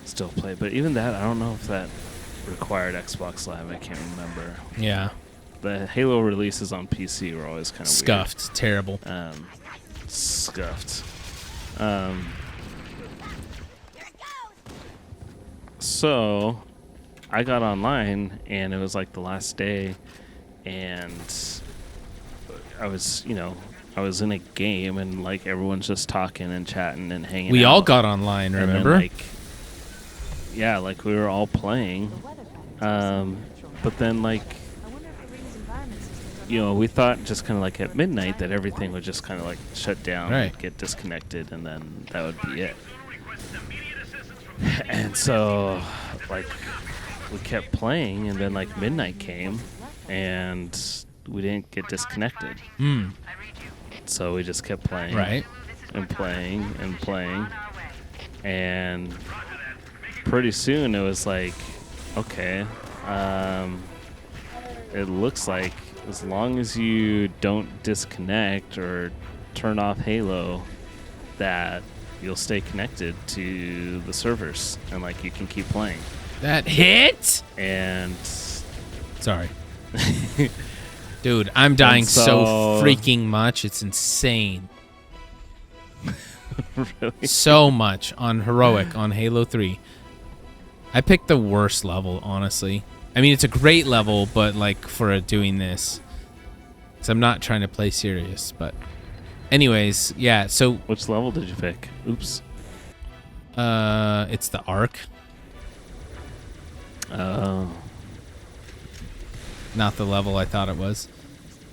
still play, but even that, I don't know if that required Xbox Live. I can't remember. Yeah. The Halo releases on PC were always kind of Scuffed. Terrible. weird. Scuffed. So I got online and it was like the last day, and I was in a game and like everyone's just talking and chatting and hanging out. We all got online, And then, remember? like we were all playing. But then like, we thought just kind of like at midnight that everything would just kind of like shut down, Right. get disconnected, and then that would be it. And so, like, we kept playing, and then like midnight came, and we didn't get disconnected. So we just kept playing, Right. and playing and playing, and pretty soon it was like, okay, it looks like as long as you don't disconnect or turn off Halo, that you'll stay connected to the servers and like you can keep playing. That hit? And Sorry. Dude, I'm dying so so- freaking much. It's insane. really, So much on Heroic on Halo 3. I picked the worst level, honestly. I mean, it's a great level, but like for doing this. So I'm not trying to play serious, but anyways, yeah, so which level did you pick? Oops. it's the Ark, Oh. not the level I thought it was.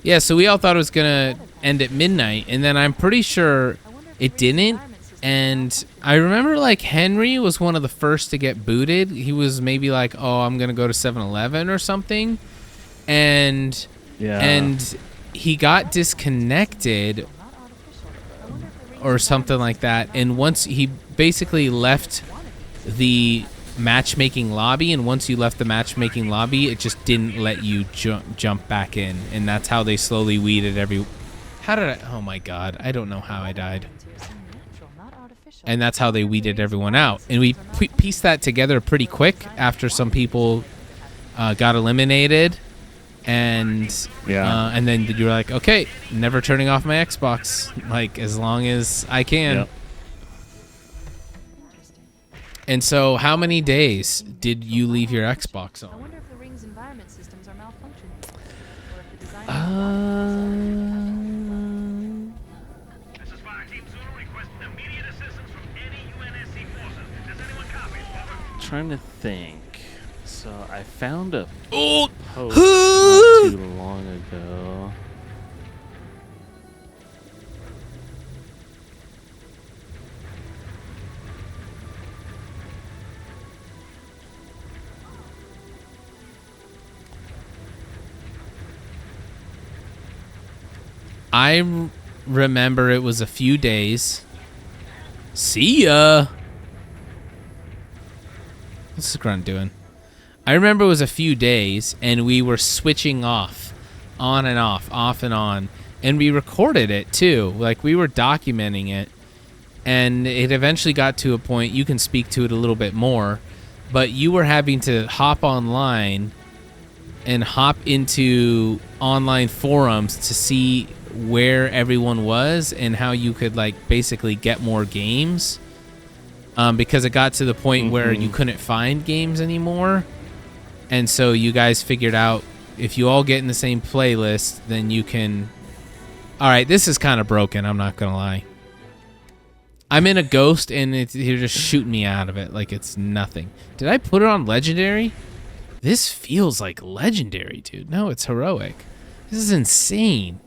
Yeah, so we all thought it was going to end at midnight, and then I'm pretty sure it didn't. And I remember like Henry was one of the first to get booted. He was maybe like, "Oh, I'm going to go to 7-Eleven or something." And Yeah. and he got disconnected or something like that. And once he basically left the matchmaking lobby, and once you left the matchmaking lobby, it just didn't let you jump back in. And that's how they slowly weeded oh my God, I don't know how I died. And that's how they weeded everyone out. And we pieced that together pretty quick after some people got eliminated. And and then you were like, okay, never turning off my Xbox, like as long as I can. Yep. And so, how many days did you leave your Xbox I on? wonder if the ring's environment systems are malfunctioning. Or if the design This is Fire Team Zulu requesting immediate assistance from any UNSC forces. Does anyone copy? Over. Trying to think. So I found a Oh, post not too long ago. I remember it was a few days. See ya. What's this grunt doing? I remember it was a few days, and we were switching off and off and on. And we recorded it, too. Like, we were documenting it. And it eventually got to a point, you can speak to it a little bit more, but you were having to hop online and hop into online forums to see where everyone was and how you could like basically get more games, because it got to the point where you couldn't find games anymore, and so you guys figured out if you all get in the same playlist, then you can. All right, this is kind of broken, I'm not gonna lie. I'm in a ghost and you're just shooting me out of it like it's nothing. Did I put it on legendary? This feels like legendary, dude. No, it's heroic. This is insane.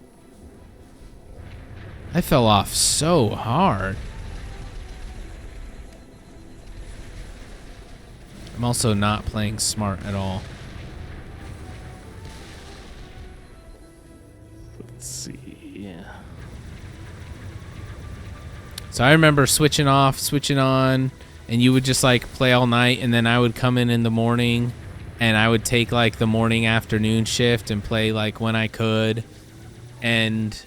I fell off so hard. I'm also not playing smart at all. Let's see. Yeah. So I remember switching off, switching on, and you would just like play all night, and then I would come in the morning, and I would take like the morning afternoon shift and play like when I could. And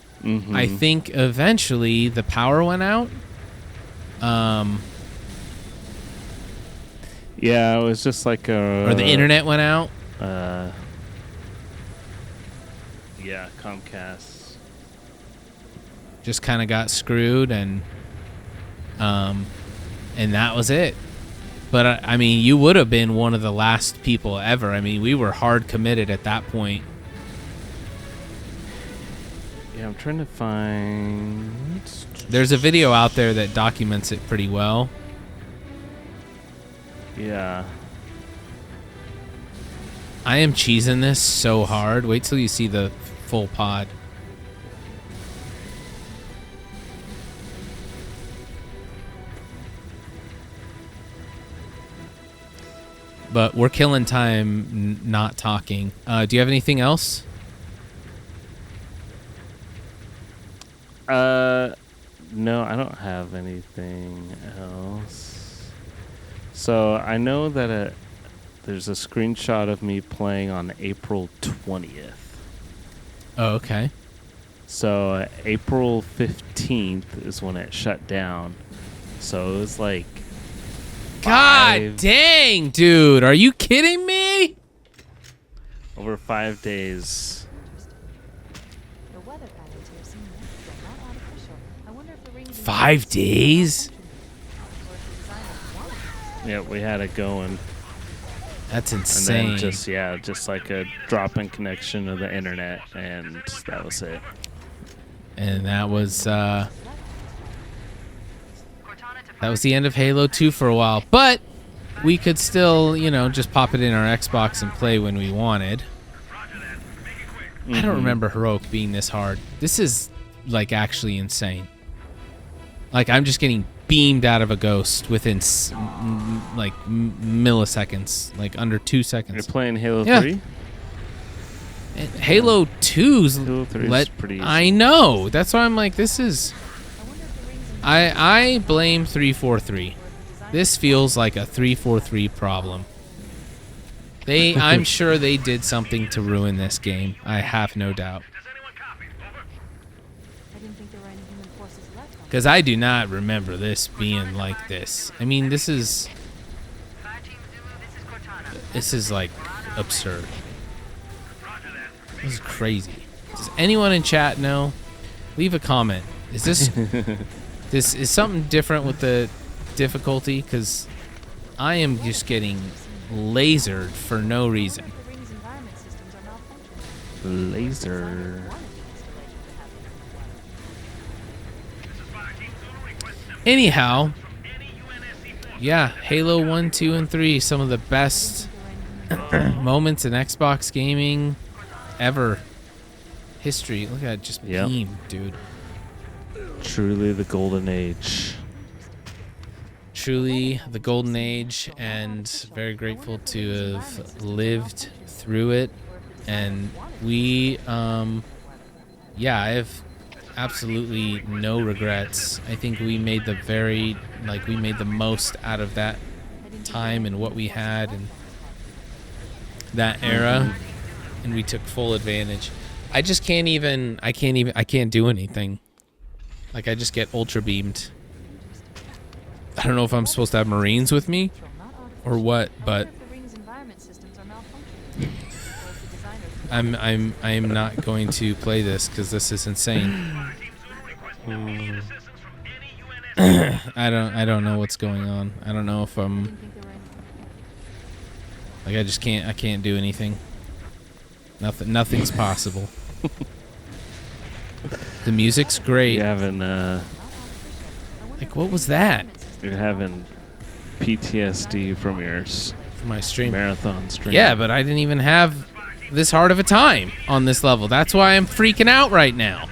I think eventually the power went out. Yeah, it was just like a... Or the internet went out. Yeah, Comcast. Just kind of got screwed, and that was it. But I mean, you would have been one of the last people ever. I mean, we were hard committed at that point. Yeah, I'm trying to find... There's a video out there that documents it pretty well. Yeah. I am cheesing this so hard. Wait till you see the full pod. But we're killing time not talking. Do you have anything else? No, I don't have anything else. So I know that there's a screenshot of me playing on April 20th. Oh, okay. So April 15th is when it shut down. So it was like... God dang, dude. Are you kidding me? Over 5 days. The weather patterns here seem natural, not artificial. I wonder if the rings 5 days? Yeah, we had it going. That's And insane. then just like a drop-in connection to the internet, and that was it. And that was the end of Halo 2 for a while. But we could still, just pop it in our Xbox and play when we wanted. I don't remember Heroic being this hard. This is, like, actually insane. Like, I'm just getting beamed out of a ghost within, milliseconds. Like, under 2 seconds. You're playing Halo Yeah. 3? And Halo 2's... Halo 3 is pretty easy. I know. That's why I'm like, this is... I blame 343. This feels like a 343 problem. I'm sure they did something to ruin this game. I have no doubt. Does anyone copy? Over. I didn't think there were any human forces left on Because I do not remember this being like this. I mean, this is like absurd. This is crazy. Does anyone in chat know? Leave a comment. Is this this is something different with the difficulty? Because I am just getting lasered for no reason. the ring's environment systems are malfunctioning. Laser. Anyhow, yeah, Halo 1, 2, and 3, some of the best moments in Xbox gaming ever. History. Look at that, just Yep. beam, dude. Truly the golden age. Truly the golden age, and very grateful to have lived through it. And we, I have absolutely no regrets. I think we made the most out of that time and what we had and that era, and we took full advantage. I can't do anything. Like, I just get ultra beamed. I don't know if I'm supposed to have Marines with me or what, but The ring's environment systems are malfunctioning. Or if the I am not going to play this because this is insane. I don't know what's going on. I don't know if I'm like I can't do anything. Nothing's possible. The music's great. You're having Like what was that? you're having PTSD from your For my stream. marathon stream. Yeah, but I didn't even have this hard of a time on this level. That's why I'm freaking out right now.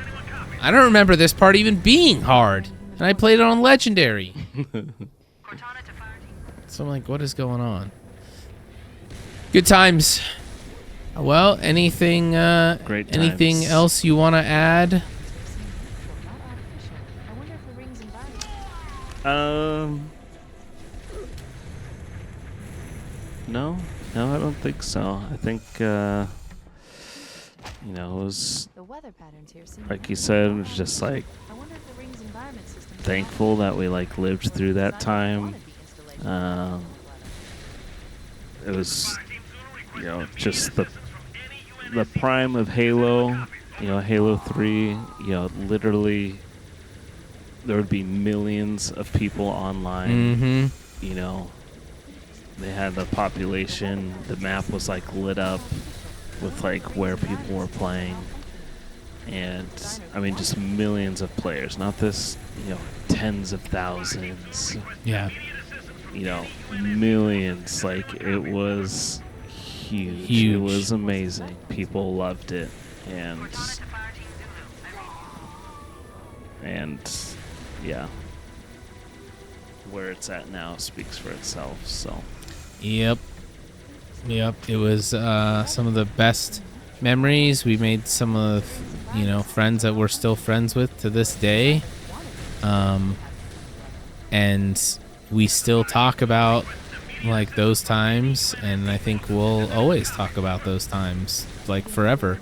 I don't remember this part even being hard. And I played it on Legendary. So I'm like, what is going on? Good times. Well, anything Great times. anything else you want to add? Not artificial. I wonder if the ring's inviting. No, I don't think so. I think it was The weather patterns here seem like you said, it was just like I wonder if the ring's environment system thankful that we like lived through that time. It was just the prime of Halo, Halo 3, literally there would be millions of people online. Mm-hmm. They had the population, the map was like lit up with like where people were playing. And I mean just millions of players, not this, tens of thousands. Yeah. Millions. Like it was huge. It was amazing. People loved it. And yeah. Where it's at now speaks for itself, so. Yep. It was some of the best memories. We made some of, friends that we're still friends with to this day. And we still talk about like those times, and I think we'll always talk about those times like forever.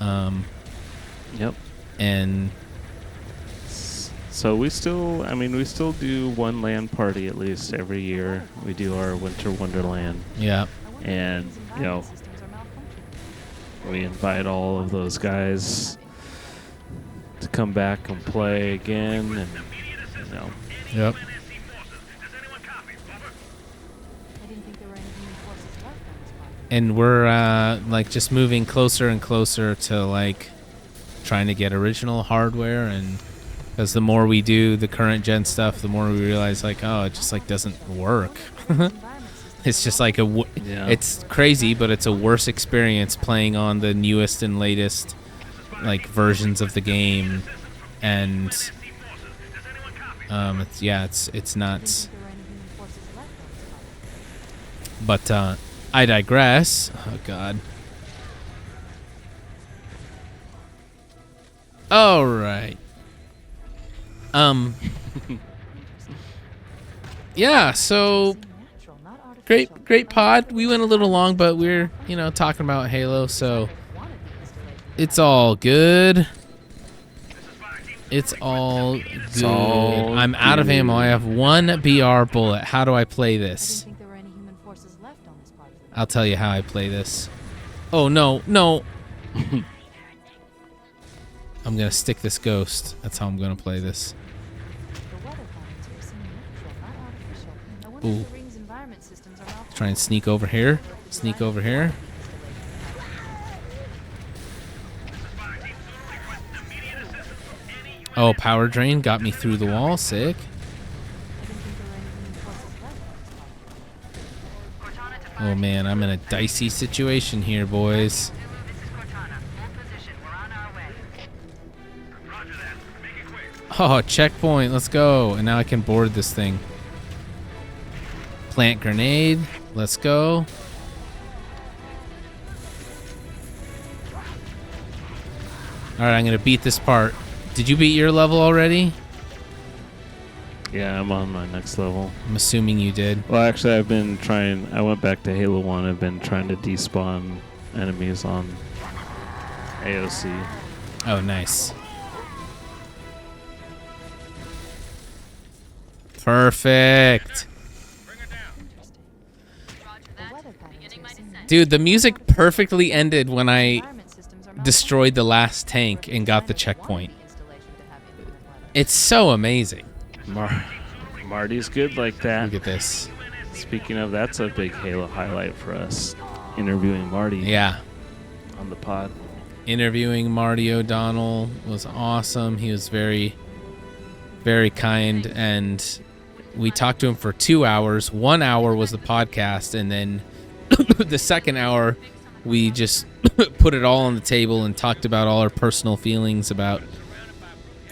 Yep. And so we still do one LAN party at least every year. We do our Winter Wonderland. yeah. And, we invite all of those guys to come back and play again. And, Yep. I didn't think there were any human forces left on this planet. And we're like just moving closer and closer to like trying to get original hardware, and because the more we do the current gen stuff, the more we realize like, oh, it just like doesn't work. It's just like it's crazy, but it's a worse experience playing on the newest and latest like versions of the game, and it's nuts. But I digress. Oh God. All right. Yeah, so great pod. We went a little long, but we're, talking about Halo, so it's all good. It's all good. I'm out of ammo. I have one BR bullet. How do I play this? I'll tell you how I play this. Oh, no. I'm going to stick this ghost. That's how I'm going to play this. Ooh. Try and sneak over here. Oh, power drain got me through the wall. Sick. Oh, man, I'm in a dicey situation here, boys. Oh, checkpoint. Let's go. And now I can board this thing. Plant grenade. Let's go. All right, I'm going to beat this part. Did you beat your level already? Yeah, I'm on my next level. I'm assuming you did. Well, actually, I went back to Halo 1. I've been trying to despawn enemies on AOC. Oh, nice. Perfect. Dude, the music perfectly ended when I Environment systems are destroyed the last tank and got the checkpoint. installation to have infinite weather. It's so amazing. Marty's good like that. Look at this. Speaking of, that's a big Halo highlight for us. Interviewing Marty Yeah. on the pod. Interviewing Marty O'Donnell was awesome. He was very, very kind, and we talked to him for 2 hours. 1 hour was the podcast, and then the second hour we just put it all on the table and talked about all our personal feelings about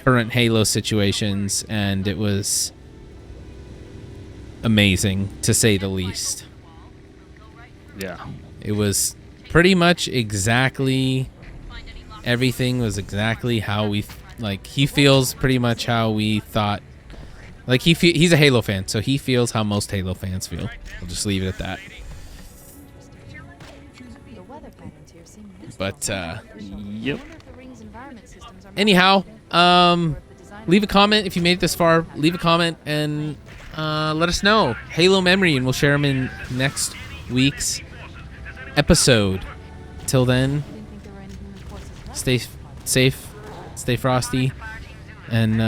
current Halo situations, and it was amazing, to say the least. Yeah. It was pretty much exactly, everything was exactly how we, like, he feels pretty much how we thought. Like, he's a Halo fan, so he feels how most Halo fans feel. I'll just leave it at that. The weather patterns here seem But, Yep. I wonder if the ring's environment systems are anyhow, or if the design leave a comment if you made it this far. Leave a comment and let us know. Halo memory, and we'll share them in next week's episode. Till then, didn't think there were any human forces left. stay safe, stay frosty, and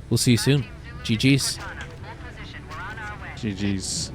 we'll see you soon. GG's. GG's.